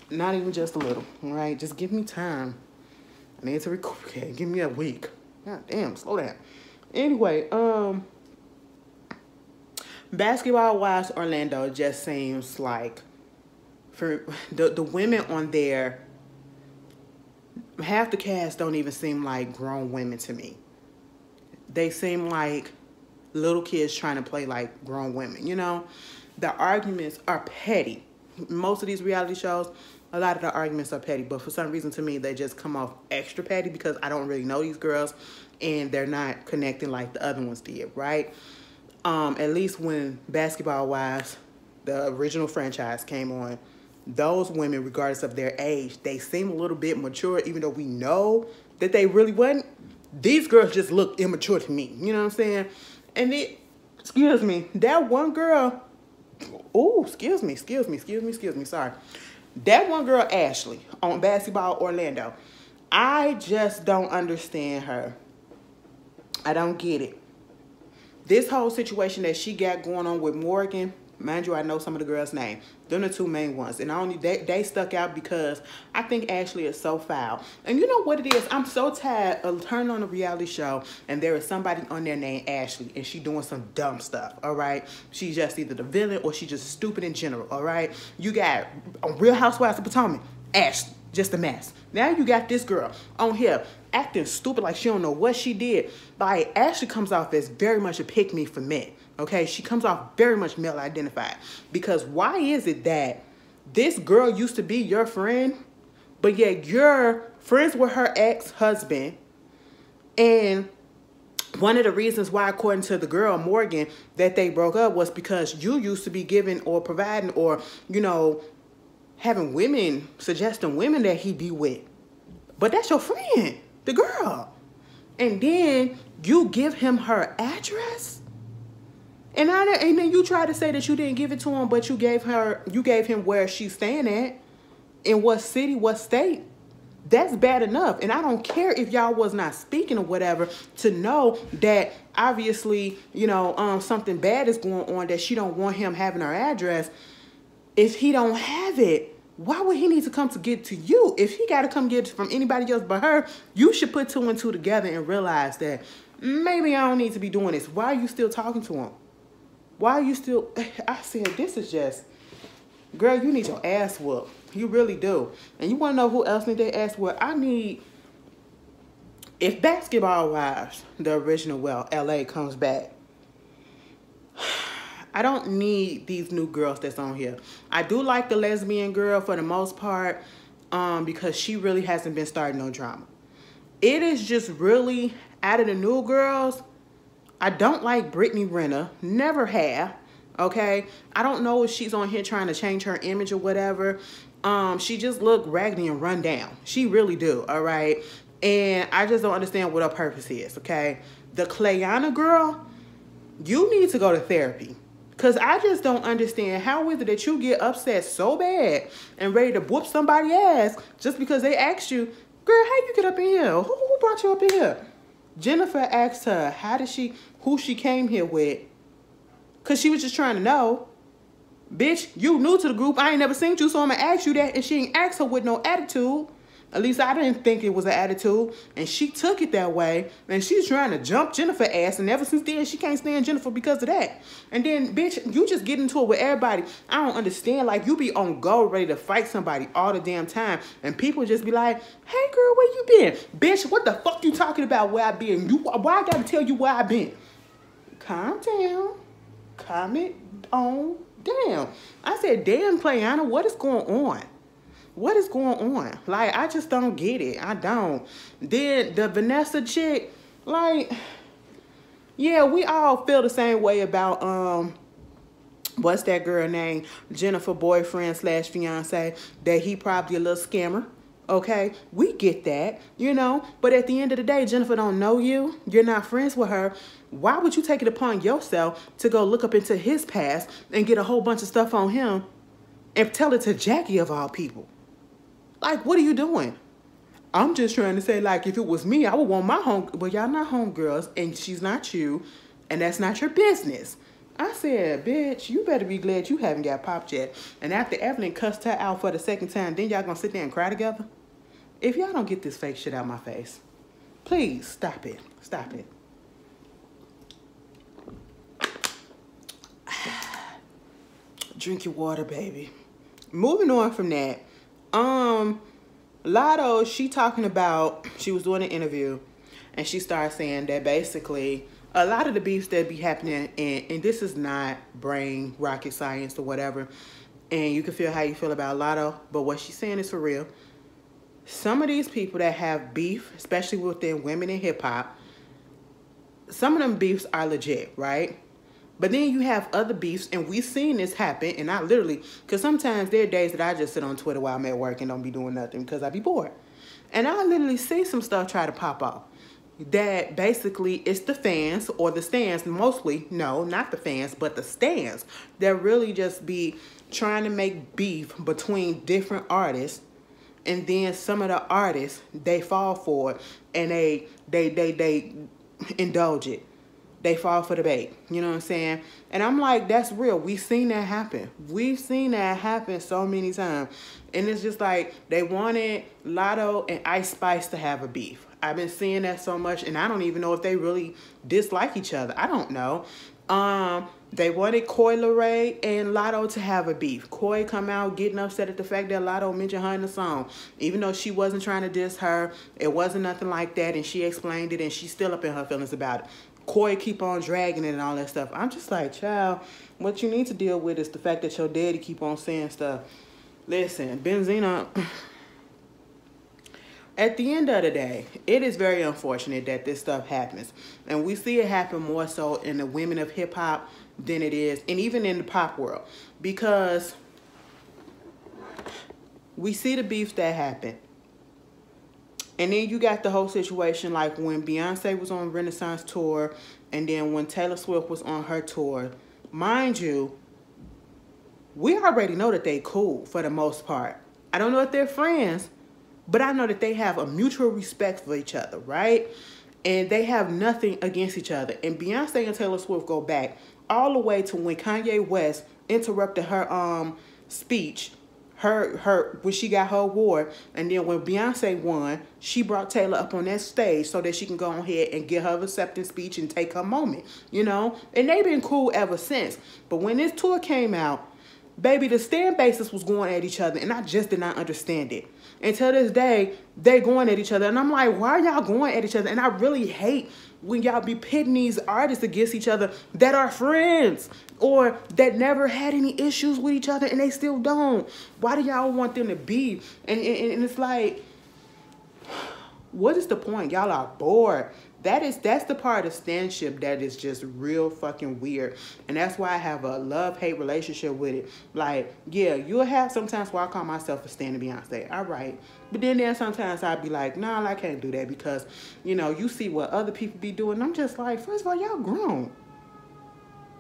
Not even just a little, all right? Just give me time. I need to record. Okay, give me a week. God damn, slow down. Anyway, Basketball Wives Orlando just seems like, for the women on there, half the cast don't even seem like grown women to me. they seem like little kids trying to play like grown women, you know? The arguments are petty. Most of these reality shows, a lot of the arguments are petty, but for some reason to me, they just come off extra petty because I don't really know these girls and they're not connecting like the other ones did, right? At least when Basketball Wives, the original franchise, came on, those women, regardless of their age, they seem a little bit mature, even though we know that they really wasn't. These girls just look immature to me, you know what I'm saying? And excuse me, that one girl, sorry. That one girl, Ashley, on Basketball Orlando, I just don't understand her. I don't get it. This whole situation that she got going on with Morgan, mind you, I know some of the girls' names. They're the two main ones. And they stuck out because I think Ashley is so foul. And you know what it is? I'm so tired of turning on a reality show and there is somebody on there named Ashley and she doing some dumb stuff, all right? She's just either the villain or she's just stupid in general, all right? You got Real Housewives of Potomac, Ashley, just a mess. Now you got this girl on here acting stupid like she don't know what she did. Like, Ashley comes off as very much a pick-me for men. Okay, she comes off very much male identified. Because why is it that this girl used to be your friend, but yet you're friends with her ex-husband, and one of the reasons why, according to the girl, Morgan, that they broke up was because you used to be giving or providing or, you know, having women, suggesting women that he be with. But that's your friend, the girl. And then you give him her address? And then you try to say that you didn't give it to him, but you gave him where she's staying at, in what city, what state. That's bad enough. And I don't care if y'all was not speaking or whatever, to know that obviously, you know, something bad is going on, that she don't want him having her address. If he don't have it, why would he need to come to get to you? If he got to come get it from anybody else but her, you should put two and two together and realize that maybe I don't need to be doing this. Why are you still talking to him? Why are you still... I said, this is just... Girl, you need your ass whooped. You really do. And you want to know who else need their ass whooped? I need... If Basketball Wives, the original, well, LA, comes back, I don't need these new girls that's on here. I do like the lesbian girl for the most part, because she really hasn't been starting no drama. It is just really, out of the new girls, I don't like Brittany Renner. Never have. Okay? I don't know if she's on here trying to change her image or whatever. She just look raggedy and run down. She really do. All right? And I just don't understand what her purpose is. Okay? The Clayana girl, you need to go to therapy. Because I just don't understand how is it that you get upset so bad and ready to whoop somebody's ass just because they asked you, girl, how you get up in here? Who brought you up in here? Jennifer asked her, who she came here with. Because she was just trying to know. Bitch, you new to the group. I ain't never seen you, so I'm going to ask you that. And she ain't asked her with no attitude. At least I didn't think it was an attitude. And she took it that way. And she's trying to jump Jennifer's ass. And ever since then, she can't stand Jennifer because of that. And then, bitch, you just get into it with everybody. I don't understand. Like, you be on go ready to fight somebody all the damn time. And people just be like, hey, girl, where you been? Bitch, what the fuck you talking about where I been? Why I gotta tell you where I been? Calm down. Calm it on down. I said, damn, Clayana, what is going on? What is going on? Like, I just don't get it. I don't. Then the Vanessa chick, like, yeah, we all feel the same way about, what's that girl name? Jennifer boyfriend / fiance, that he probably a little scammer. Okay, we get that, you know, but at the end of the day, Jennifer don't know you. You're not friends with her. Why would you take it upon yourself to go look up into his past and get a whole bunch of stuff on him and tell it to Jackie of all people? Like, what are you doing? I'm just trying to say, like, if it was me, I would want my home. Well, y'all not homegirls, and she's not you, and that's not your business. I said, bitch, you better be glad you haven't got popped yet. And after Evelyn cussed her out for the second time, then y'all gonna sit there and cry together? If y'all don't get this fake shit out my face, please stop it. Stop it. Drink your water, baby. Moving on from that, Latto, she was doing an interview, And she started saying that basically a lot of the beefs that be happening, and this is not brain rocket science or whatever, and you can feel how you feel about Lotto, but what she's saying is for real. Some of these people that have beef, especially within women in hip hop, some of them beefs are legit, right? But then you have other beefs, and we've seen this happen, and I literally, because sometimes there are days that I just sit on Twitter while I'm at work and don't be doing nothing because I be bored. And I literally see some stuff try to pop off. That basically it's the fans or the stands, mostly, no, not the fans, but the stands that really just be trying to make beef between different artists. And then some of the artists, they fall for it and they indulge it. They fall for the bait. You know what I'm saying? And I'm like, that's real. We've seen that happen. We've seen that happen so many times. And it's just like they wanted Lotto and Ice Spice to have a beef. I've been seeing that so much, and I don't even know if they really dislike each other. I don't know. They wanted Coi Leray and Lotto to have a beef. Coi come out getting upset at the fact that Lotto mentioned her in the song. Even though she wasn't trying to diss her, it wasn't nothing like that, and she explained it, and she's still up in her feelings about it. Coi keep on dragging it and all that stuff. I'm just like, child, what you need to deal with is the fact that your daddy keep on saying stuff. Listen, Benzino, at the end of the day, it is very unfortunate that this stuff happens. And we see it happen more so in the women of hip hop than it is, and even in the pop world. Because we see the beefs that happen. And then you got the whole situation like when Beyonce was on Renaissance tour and then when Taylor Swift was on her tour. Mind you, we already know that they cool for the most part. I don't know if they're friends, but I know that they have a mutual respect for each other, right? And they have nothing against each other. And Beyonce and Taylor Swift go back all the way to when Kanye West interrupted her speech, when she got her award, and then when Beyonce won, she brought Taylor up on that stage so that she can go ahead and get her acceptance speech and take her moment, you know? And they've been cool ever since. But when this tour came out, baby, the stand bases was going at each other, and I just did not understand it. Until this day, they going at each other, and I'm like, why are y'all going at each other? And I really hate when y'all be pitting these artists against each other that are friends or that never had any issues with each other, and they still don't. Why do y'all want them to be? And it's like, what is the point? Y'all are bored. That's the part of standship that is just real fucking weird. And that's why I have a love-hate relationship with it. Like, yeah, you'll have sometimes where I call myself a stan to Beyonce. All right. But then sometimes I'd be like, nah, I can't do that because, you know, you see what other people be doing. I'm just like, first of all, y'all grown.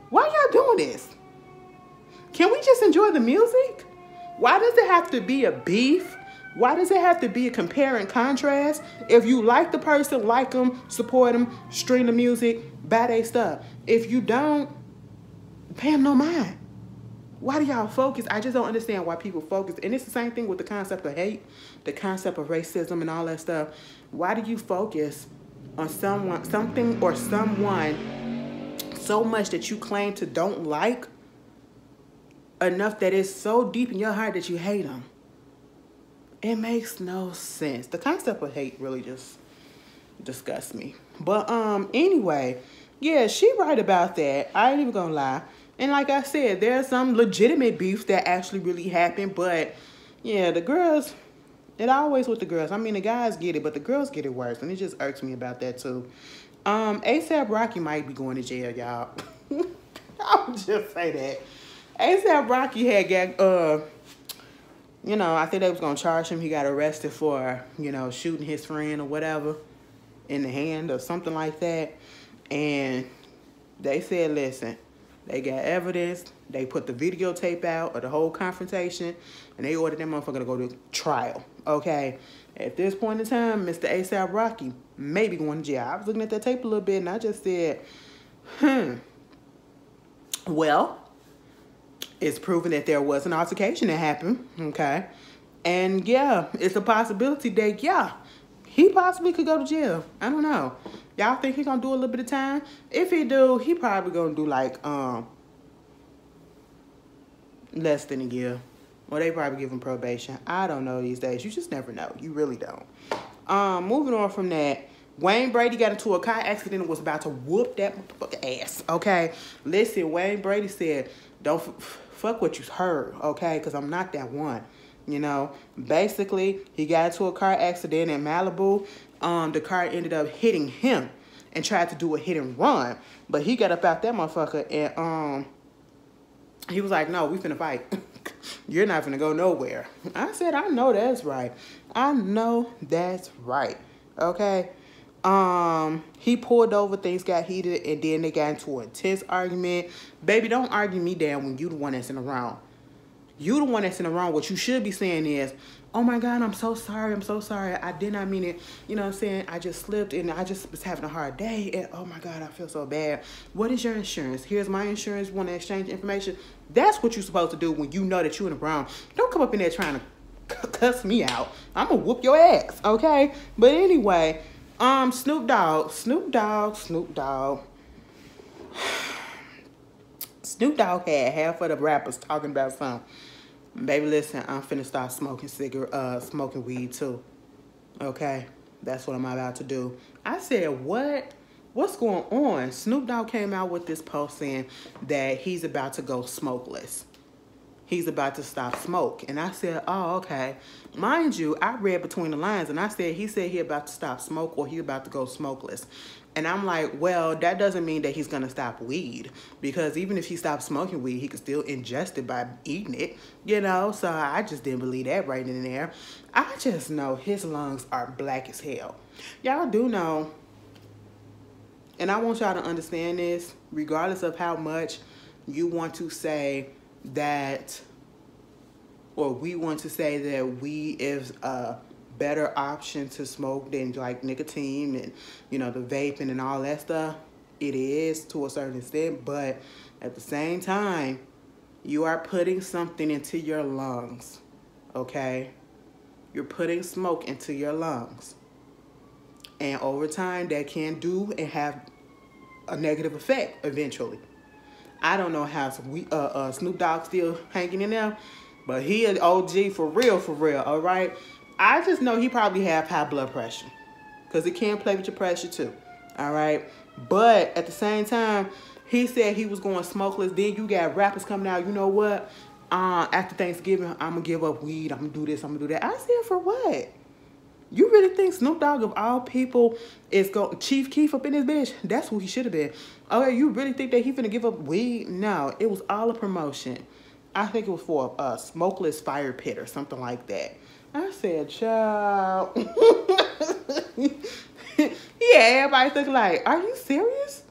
Why y'all doing this? Can we just enjoy the music? Why does it have to be a beef? Why does it have to be a compare and contrast? If you like the person, like them, support them, stream the music, buy their stuff. If you don't, pay them no mind. Why do y'all focus? I just don't understand why people focus. And it's the same thing with the concept of hate, the concept of racism and all that stuff. Why do you focus on something or someone so much that you claim to don't like enough that it's so deep in your heart that you hate them? It makes no sense. The concept of hate really just disgusts me. But anyway, yeah, she right about that. I ain't even gonna lie. And like I said, there's some legitimate beefs that actually really happen. But yeah, the girls, it always with the girls. I mean, the guys get it, but the girls get it worse. And it just irks me about that too. A$AP Rocky might be going to jail, y'all. I'll just say that. A$AP Rocky had got you know, I think they was going to charge him. He got arrested for, you know, shooting his friend or whatever in the hand or something like that. And they said, listen, they got evidence. They put the videotape out of the whole confrontation, and they ordered that motherfucker to go to trial, okay? At this point in time, Mr. A$AP Rocky may be going to jail. I was looking at that tape a little bit, and I just said, well, it's proven that there was an altercation that happened, okay? And yeah, it's a possibility that, yeah, he possibly could go to jail. I don't know. Y'all think he gonna do a little bit of time? If he do, he probably gonna do like less than a year. Or they probably give him probation. I don't know these days. You just never know. You really don't. Moving on from that, Wayne Brady got into a car accident and was about to whoop that motherfucking ass, okay? Listen, Wayne Brady said, don't fuck what you heard, okay? Because I'm not that one, you know? Basically, he got into a car accident in Malibu. The car ended up hitting him and tried to do a hit and run. But he got up out that motherfucker and he was like, no, we finna fight. You're not finna go nowhere. I said, I know that's right. I know that's right, okay? He pulled over, things got heated, and then they got into an intense argument. Baby, don't argue me down when you the one that's in the wrong. You the one that's in the wrong. What you should be saying is, oh my God, I'm so sorry. I'm so sorry. I did not mean it. You know what I'm saying? I just slipped and I just was having a hard day. And oh my God, I feel so bad. What is your insurance? Here's my insurance. Want to exchange information? That's what you're supposed to do when you know that you're in the wrong. Don't come up in there trying to cuss me out. I'm going to whoop your ass, okay? But anyway, Snoop Dogg. Snoop Dogg had half of the rappers talking about something. Baby, listen, I'm finna start smoking weed too. Okay? That's what I'm about to do. I said, what? What's going on? Snoop Dogg came out with this post saying that he's about to go smokeless. He's about to stop smoke. And I said, oh, okay. Mind you, I read between the lines and I said, he said he about to stop smoke or he about to go smokeless. And I'm like, well, that doesn't mean that he's going to stop weed. Because even if he stops smoking weed, he could still ingest it by eating it, you know? So I just didn't believe that right in there. I just know his lungs are black as hell. Y'all do know, and I want y'all to understand this, regardless of how much you want to say that, or we want to say that weed is a better option to smoke than like nicotine and, you know, the vaping and all that stuff. It is to a certain extent, but at the same time, you are putting something into your lungs, okay? You're putting smoke into your lungs. And over time, that can do and have a negative effect eventually. I don't know how Snoop Dogg still hanging in there, but he an OG for real, all right? I just know he probably have high blood pressure because it can play with your pressure too, all right? But at the same time, he said he was going smokeless. Then you got rappers coming out, you know what? After Thanksgiving, I'm going to give up weed. I'm going to do this, I'm going to do that. I said, for what? You really think Snoop Dogg, of all people, is going Chief Keef up in his bitch? That's who he should have been. Okay, you really think that he finna give up weed? No, it was all a promotion. I think it was for a smokeless fire pit or something like that. I said, child. Yeah, everybody thinking like, are you serious?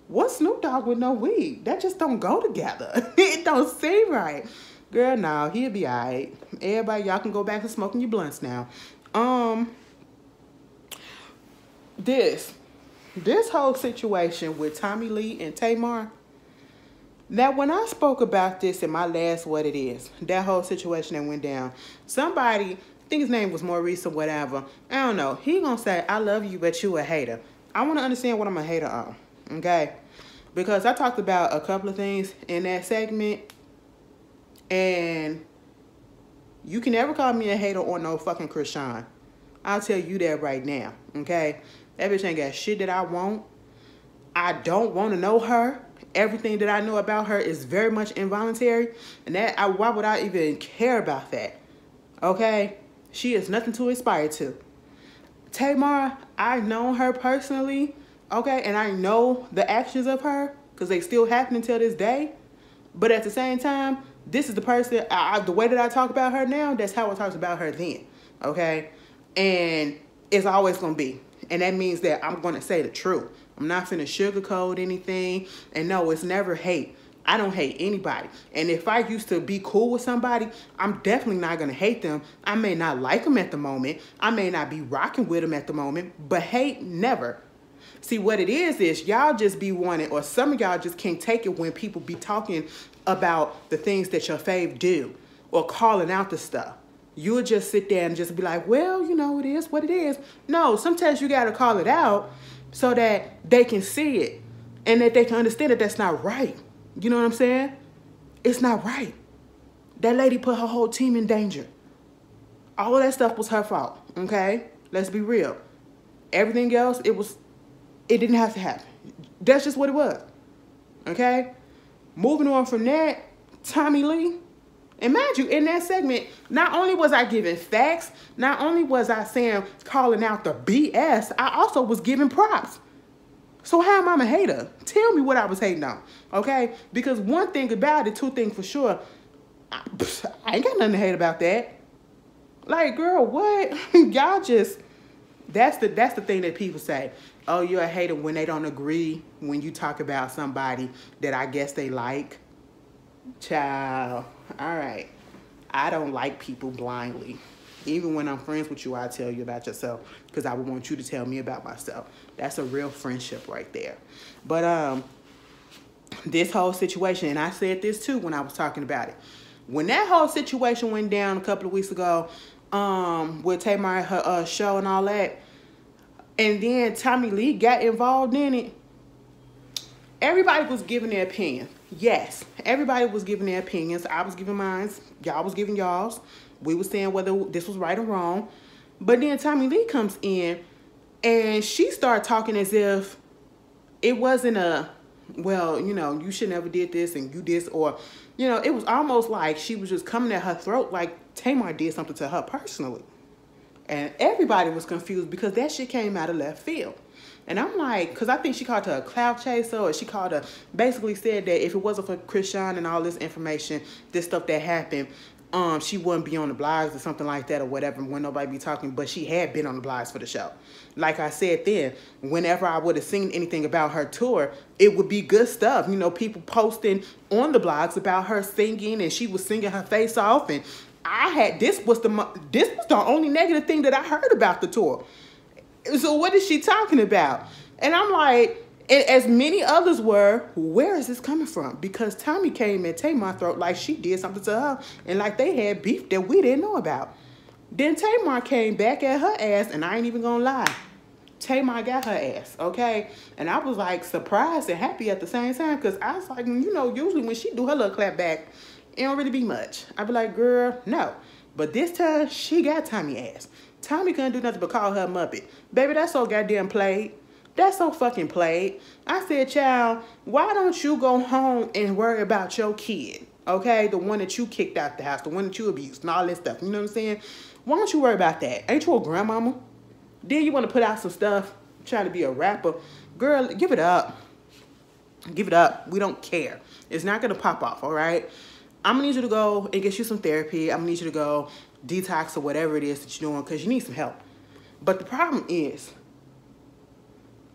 What's Snoop Dogg with no weed? That just don't go together. It don't seem right. Girl, no, he'll be all right. Everybody, y'all can go back to smoking your blunts now. This whole situation with Tommy Lee and Tamar. Now, when I spoke about this in my last What It Is, that whole situation that went down, somebody, I think his name was Maurice or whatever, I don't know, he gonna say, I love you, but you a hater. I want to understand what I'm a hater on, okay? Because I talked about a couple of things in that segment, and you can never call me a hater or no fucking Krishan. I'll tell you that right now, okay? That bitch ain't got shit that I want. I don't want to know her. Everything that I know about her is very much involuntary. And why would I even care about that? Okay? She is nothing to aspire to. Tamar, I've known her personally, okay? And I know the actions of her because they still happen until this day. But at the same time, this is the person, the way that I talk about her now, that's how I talked about her then, okay? And it's always going to be. And that means that I'm going to say the truth. I'm not finna sugarcoat anything. And no, it's never hate. I don't hate anybody. And if I used to be cool with somebody, I'm definitely not going to hate them. I may not like them at the moment. I may not be rocking with them at the moment. But hate, never. See, what it is y'all just be wanting, or some of y'all just can't take it when people be talking about the things that your fave do or calling out the stuff. You'll just sit there and just be like, well, you know, it is what it is. No, sometimes you got to call it out so that they can see it and that they can understand that that's not right. You know what I'm saying? It's not right. That lady put her whole team in danger. All of that stuff was her fault, okay? Let's be real. Everything else, it didn't have to happen. That's just what it was. Okay? Moving on from that, Tommy Lee. And mind you, in that segment, not only was I giving facts, not only was I calling out the BS, I also was giving props. So how am I a hater? Tell me what I was hating on, okay? Because one thing about it, two things for sure, I ain't got nothing to hate about that. Like, girl, what? Y'all just, that's the thing that people say. Oh, you're a hater when they don't agree when you talk about somebody that I guess they like. Child, all right. I don't like people blindly. Even when I'm friends with you, I tell you about yourself because I would want you to tell me about myself. That's a real friendship right there. But this whole situation, and I said this too when I was talking about it. When that whole situation went down a couple of weeks ago, with Tamar, her show and all that, and then Tommy Lee got involved in it, everybody was giving their opinion. Yes, everybody was giving their opinions. I was giving mine. Y'all was giving y'all's. We were saying whether this was right or wrong. But then Tommy Lee comes in and she started talking as if it wasn't well, you should never did this and you this, or, it was almost like she was just coming at her throat like Tamar did something to her personally. And everybody was confused because that shit came out of left field. And I'm like, because I think she called her a clout chaser, or she called her, basically said that if it wasn't for Chrisean and all this information, this stuff that happened, she wouldn't be on the blogs or something like that or whatever, when nobody be talking, but she had been on the blogs for the show. Like I said then, whenever I would have seen anything about her tour, it would be good stuff. People posting on the blogs about her singing, and she was singing her face off, and this was the only negative thing that I heard about the tour. So what is she talking about? And I'm like, as many others were, where is this coming from? Because Tommy came and Tamar throat like she did something to her, and like they had beef that we didn't know about. Then Tamar came back at her ass, and I ain't even gonna lie. Tamar got her ass, okay? And I was like surprised and happy at the same time, because I was like, usually when she do her little clap back, it don't really be much. I be like, girl, no. But this time, she got Tommy ass. Tommy couldn't do nothing but call her a Muppet. Baby, that's so goddamn played. That's so fucking played. I said, child, why don't you go home and worry about your kid? Okay? The one that you kicked out the house, the one that you abused and all that stuff. You know what I'm saying? Why don't you worry about that? Ain't you a grandmama? Then you want to put out some stuff, trying to be a rapper. Girl, give it up. Give it up. We don't care. It's not going to pop off, all right? I'm going to need you to go and get you some therapy. I'm going to need you to go detox or whatever it is that you're doing, because you need some help. But the problem is,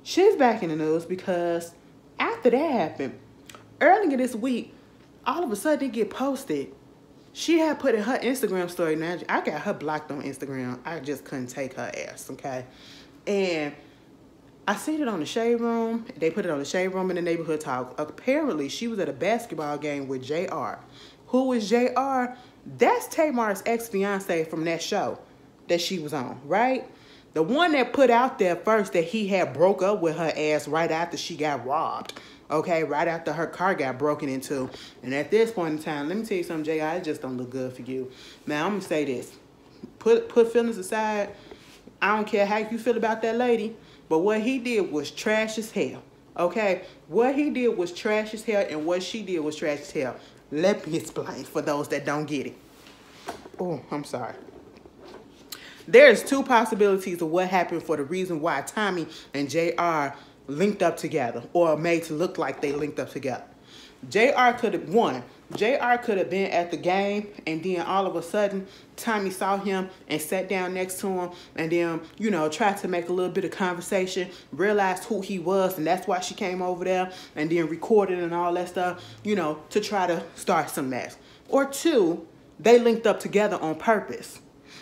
she's back in the news because after that happened, earlier this week, all of a sudden it get posted. She had put in her Instagram story. Now, I got her blocked on Instagram. I just couldn't take her ass, okay? And I seen it on the Shade Room. They put it on the Shade Room in the Neighborhood Talk. Apparently, she was at a basketball game with JR. Who is JR? That's Tamar's ex-fiance from that show that she was on, right? The one that put out there first that he had broke up with her ass right after she got robbed. Okay, right after her car got broken into. And at this point in time, let me tell you something, JR, it just don't look good for you. Now, I'm going to say this. Put feelings aside. I don't care how you feel about that lady, but what he did was trash as hell. Okay? What he did was trash as hell, and what she did was trash as hell. Let me explain for those that don't get it. Oh, I'm sorry. There's two possibilities of what happened for the reason why Tommy and JR linked up together, or made to look like they linked up together. JR could have been at the game, and then all of a sudden Tommy saw him and sat down next to him, and then, tried to make a little bit of conversation, realized who he was, and that's why she came over there, and then recorded and all that stuff, to try to start some mess. Or two, they linked up together on purpose.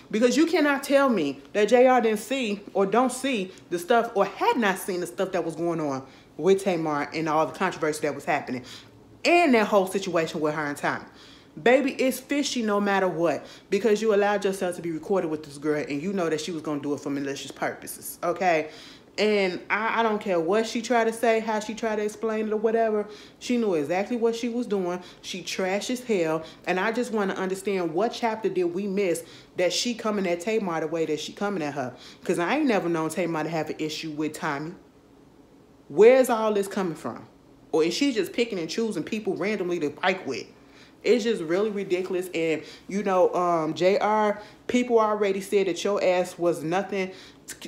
Because you cannot tell me that JR didn't see or don't see the stuff, or had not seen the stuff that was going on with Tamar and all the controversy that was happening, and that whole situation with her and Tommy. Baby, it's fishy no matter what, because you allowed yourself to be recorded with this girl, and you know that she was going to do it for malicious purposes, okay? And I don't care what she tried to say, how she tried to explain it or whatever. She knew exactly what she was doing. She trash as hell. And I just want to understand, what chapter did we miss that she coming at Tamar the way that she coming at her? Because I ain't never known Tamar to have an issue with Tommy. Where's all this coming from? Or is she just picking and choosing people randomly to fight with? It's just really ridiculous. And, you know, JR, people already said that your ass was nothing.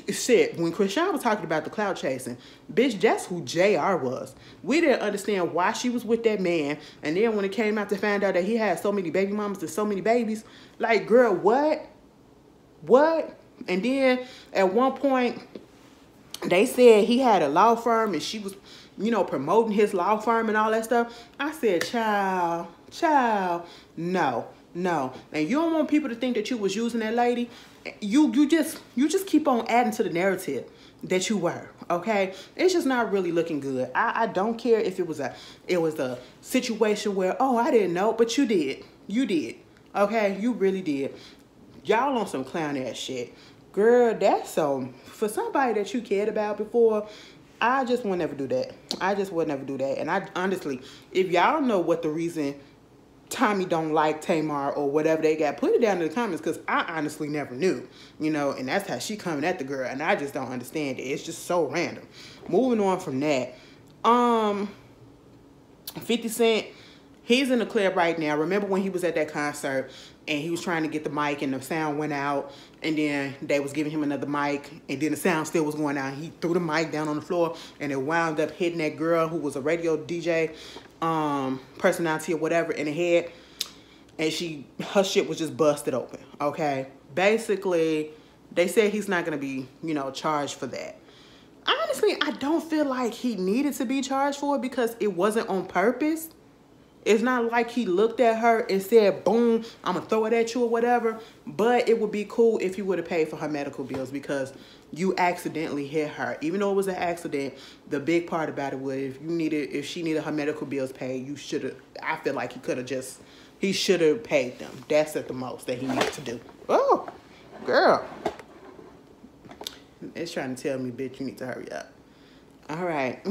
Shit, when Chrisean was talking about the clout chasing, bitch, that's who JR was. We didn't understand why she was with that man. And then when it came out to find out that he had so many baby mamas and so many babies, like, girl, what? What? And then at one point, they said he had a law firm and she was, you know, promoting his law firm and all that stuff. I said, child, no. And you don't want people to think that you was using that lady. You just keep on adding to the narrative that you were, okay? It's just not really looking good. I don't care if it was a situation where, oh, I didn't know, but you did. You did. Okay? You really did. Y'all on some clown ass shit. Girl, that's so, for somebody that you cared about before, I just would never do that. I just would never do that. And I honestly, if y'all know what the reason Tommy don't like Tamar or whatever they got, put it down in the comments, because I honestly never knew, you know, and that's how she coming at the girl, and I just don't understand it. It's just so random. Moving on from that, 50 Cent, he's in the club right now. Remember when he was at that concert and he was trying to get the mic and the sound went out, and then they was giving him another mic and then the sound still was going out. He threw the mic down on the floor and it wound up hitting that girl who was a radio DJ personality or whatever in the head, and her shit was just busted open. Okay, basically they said he's not gonna be, you know, charged for that. Honestly, I don't feel like he needed to be charged for it because it wasn't on purpose. It's not like he looked at her and said, boom, I'm going to throw it at you or whatever. But it would be cool if you would have paid for her medical bills because you accidentally hit her. Even though it was an accident, the big part about it was if she needed her medical bills paid, you should have, I feel like he should have paid them. That's at the most that he needed to do. Oh, girl. It's trying to tell me, bitch, you need to hurry up. All right.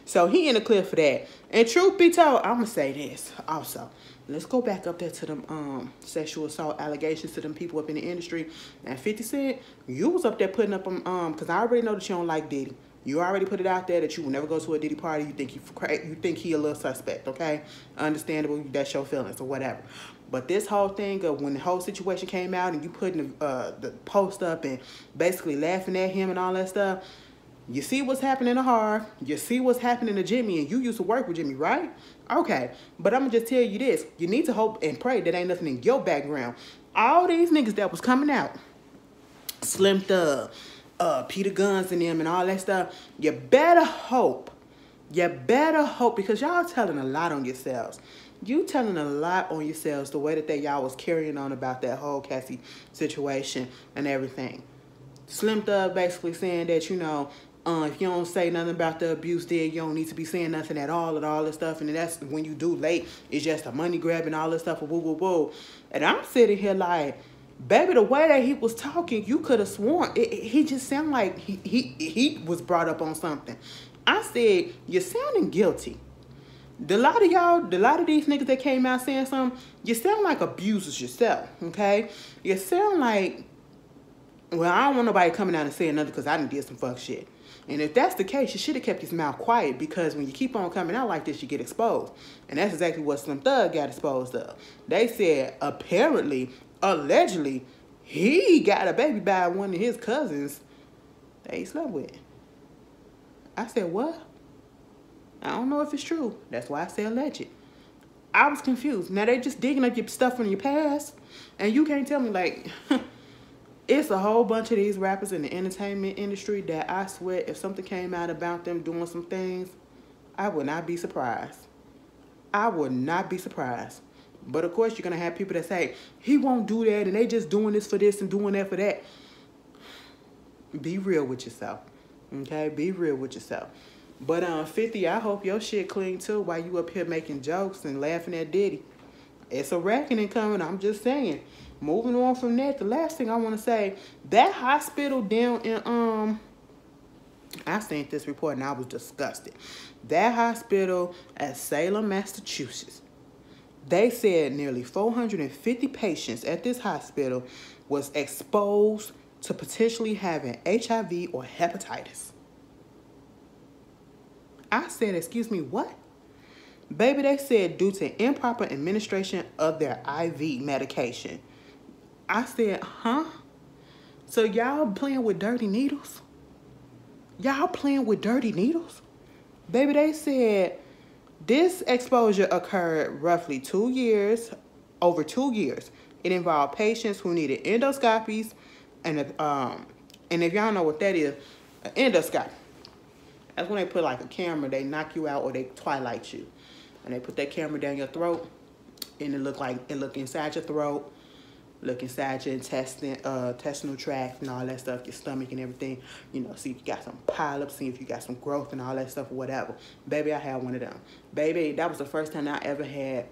So he in the clear for that. And truth be told, I'm going to say this also. Let's go back up there to them sexual assault allegations to them people up in the industry. And 50 Cent, you was up there putting up them, because I already know that you don't like Diddy. You already put it out there that you will never go to a Diddy party. You think he a little suspect, okay? Understandable, that's your feelings or whatever. But this whole thing of when the whole situation came out and you putting the post up and basically laughing at him and all that stuff, you see what's happening to Harv. You see what's happening to Jimmy, and you used to work with Jimmy, right? Okay, but I'm going to just tell you this. You need to hope and pray that ain't nothing in your background. All these niggas that was coming out, Slim Thug, Peter Guns and them and all that stuff, you better hope, because y'all telling a lot on yourselves. You telling a lot on yourselves the way that y'all was carrying on about that whole Cassie situation and everything. Slim Thug basically saying that, you know, if you don't say nothing about the abuse there, you don't need to be saying nothing at all and all this stuff. And that's when you do late, it's just a money grab and all this stuff. Woo, woo, woo. And I'm sitting here like, baby, the way that he was talking, you could have sworn. He just sounded like he was brought up on something. I said, you're sounding guilty. A lot of these niggas that came out saying something, you sound like abusers yourself, okay? You sound like, well, I don't want nobody coming out and saying nothing because I done did some fuck shit. And if that's the case, you should have kept his mouth quiet, because when you keep on coming out like this, you get exposed. And that's exactly what Slim Thug got exposed of. They said, apparently, allegedly, he got a baby by one of his cousins that he slept with. I said, what? I don't know if it's true. That's why I say alleged. I was confused. Now, they just digging up your stuff from your past, and you can't tell me, like... It's a whole bunch of these rappers in the entertainment industry that I swear if something came out about them doing some things, I would not be surprised. I would not be surprised. But of course, you're going to have people that say, he won't do that and they just doing this for this and doing that for that. Be real with yourself. Okay? Be real with yourself. But 50, I hope your shit clean too while you up here making jokes and laughing at Diddy. It's a reckoning coming, I'm just saying. Moving on from that, the last thing I want to say, that hospital down in I seen this report and I was disgusted. That hospital at Salem, Massachusetts, they said nearly 450 patients at this hospital was exposed to potentially having HIV or hepatitis. I said, excuse me, what? Baby, they said due to improper administration of their IV medication. I said, huh? So y'all playing with dirty needles? Y'all playing with dirty needles? Baby, they said this exposure occurred roughly over 2 years. It involved patients who needed endoscopies, and if y'all know what that is, an endoscopy. That's when they put like a camera, they knock you out or they twilight you. And they put that camera down your throat, and it look inside your throat, look inside your intestinal tract and all that stuff, your stomach and everything. You know, see if you got some polyps, see if you got some growth and all that stuff or whatever. Baby, I had one of them. Baby, that was the first time I ever had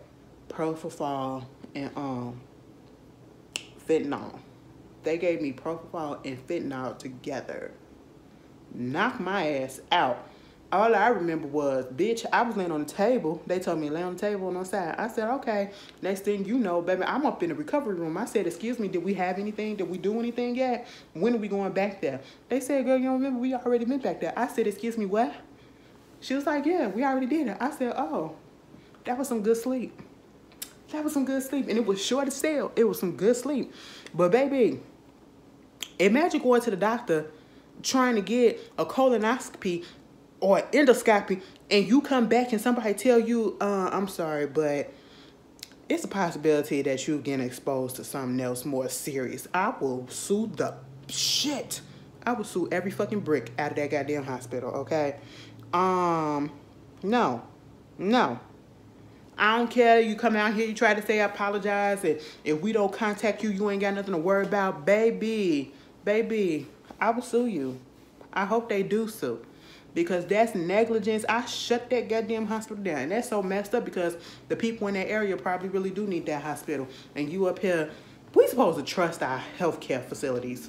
propofol and fentanyl. They gave me propofol and fentanyl together. Knocked my ass out. All I remember was, bitch, I was laying on the table. They told me lay on the table on the side. I said, okay. Next thing you know, baby, I'm up in the recovery room. I said, excuse me, did we have anything? Did we do anything yet? When are we going back there? They said, girl, you don't remember? We already been back there. I said, excuse me, what? She was like, yeah, we already did it. I said, oh, that was some good sleep. That was some good sleep. And it was short as hell. It was some good sleep. But baby, imagine going to the doctor trying to get a colonoscopy or endoscopy, and you come back and somebody tell you, I'm sorry, but it's a possibility that you're getting exposed to something else more serious. I will sue the shit. I will sue every fucking brick out of that goddamn hospital, okay? No. I don't care. You come out here, you try to say I apologize, and if we don't contact you, you ain't got nothing to worry about. Baby, I will sue you. I hope they do sue. Because that's negligence. I shut that goddamn hospital down. And that's so messed up because the people in that area probably really do need that hospital. And you up here, we supposed to trust our healthcare facilities,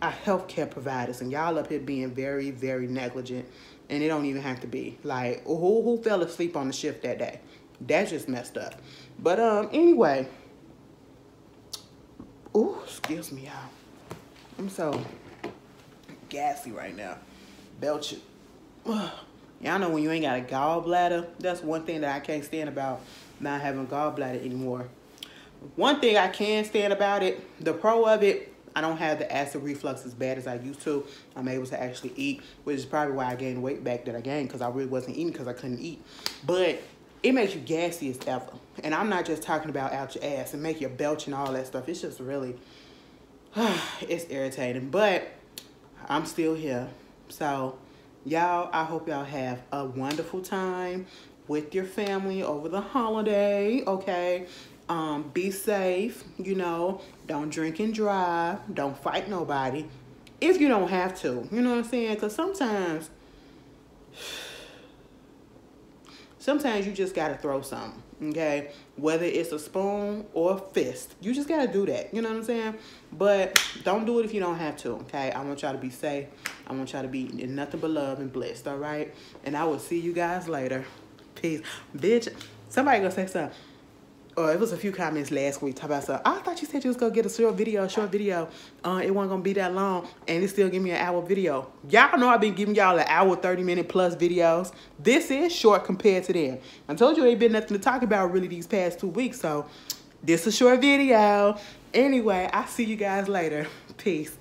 our healthcare providers. And y'all up here being very, very negligent. And it don't even have to be. Like, who fell asleep on the shift that day? That's just messed up. But anyway. Ooh, excuse me, y'all. I'm so gassy right now. Belching. Y'all know when you ain't got a gallbladder, that's one thing that I can't stand about not having a gallbladder anymore. One thing I can stand about it, the pro of it, I don't have the acid reflux as bad as I used to. I'm able to actually eat, which is probably why I gained weight back that I gained, because I really wasn't eating because I couldn't eat. But it makes you gassy as ever. And I'm not just talking about out your ass and make you belch and all that stuff. It's just really, it's irritating. But I'm still here. So y'all, I hope y'all have a wonderful time with your family over the holiday, okay? Be safe, you know. Don't drink and drive. Don't fight nobody if you don't have to. You know what I'm saying? Because sometimes you just got to throw something, okay? Whether it's a spoon or a fist. You just got to do that. You know what I'm saying? But don't do it if you don't have to, okay? I want y'all to be safe. I want y'all to be in nothing but love and blessed, all right? And I will see you guys later. Peace. Bitch, somebody gonna say something. It was a few comments last week talking about something. I thought you said you was gonna get a short video. It wasn't gonna be that long, and it still give me an hour video. Y'all know I've been giving y'all an hour, 30-minute plus videos. This is short compared to them. I told you ain't been nothing to talk about really these past 2 weeks, so this is a short video. Anyway, I'll see you guys later. Peace.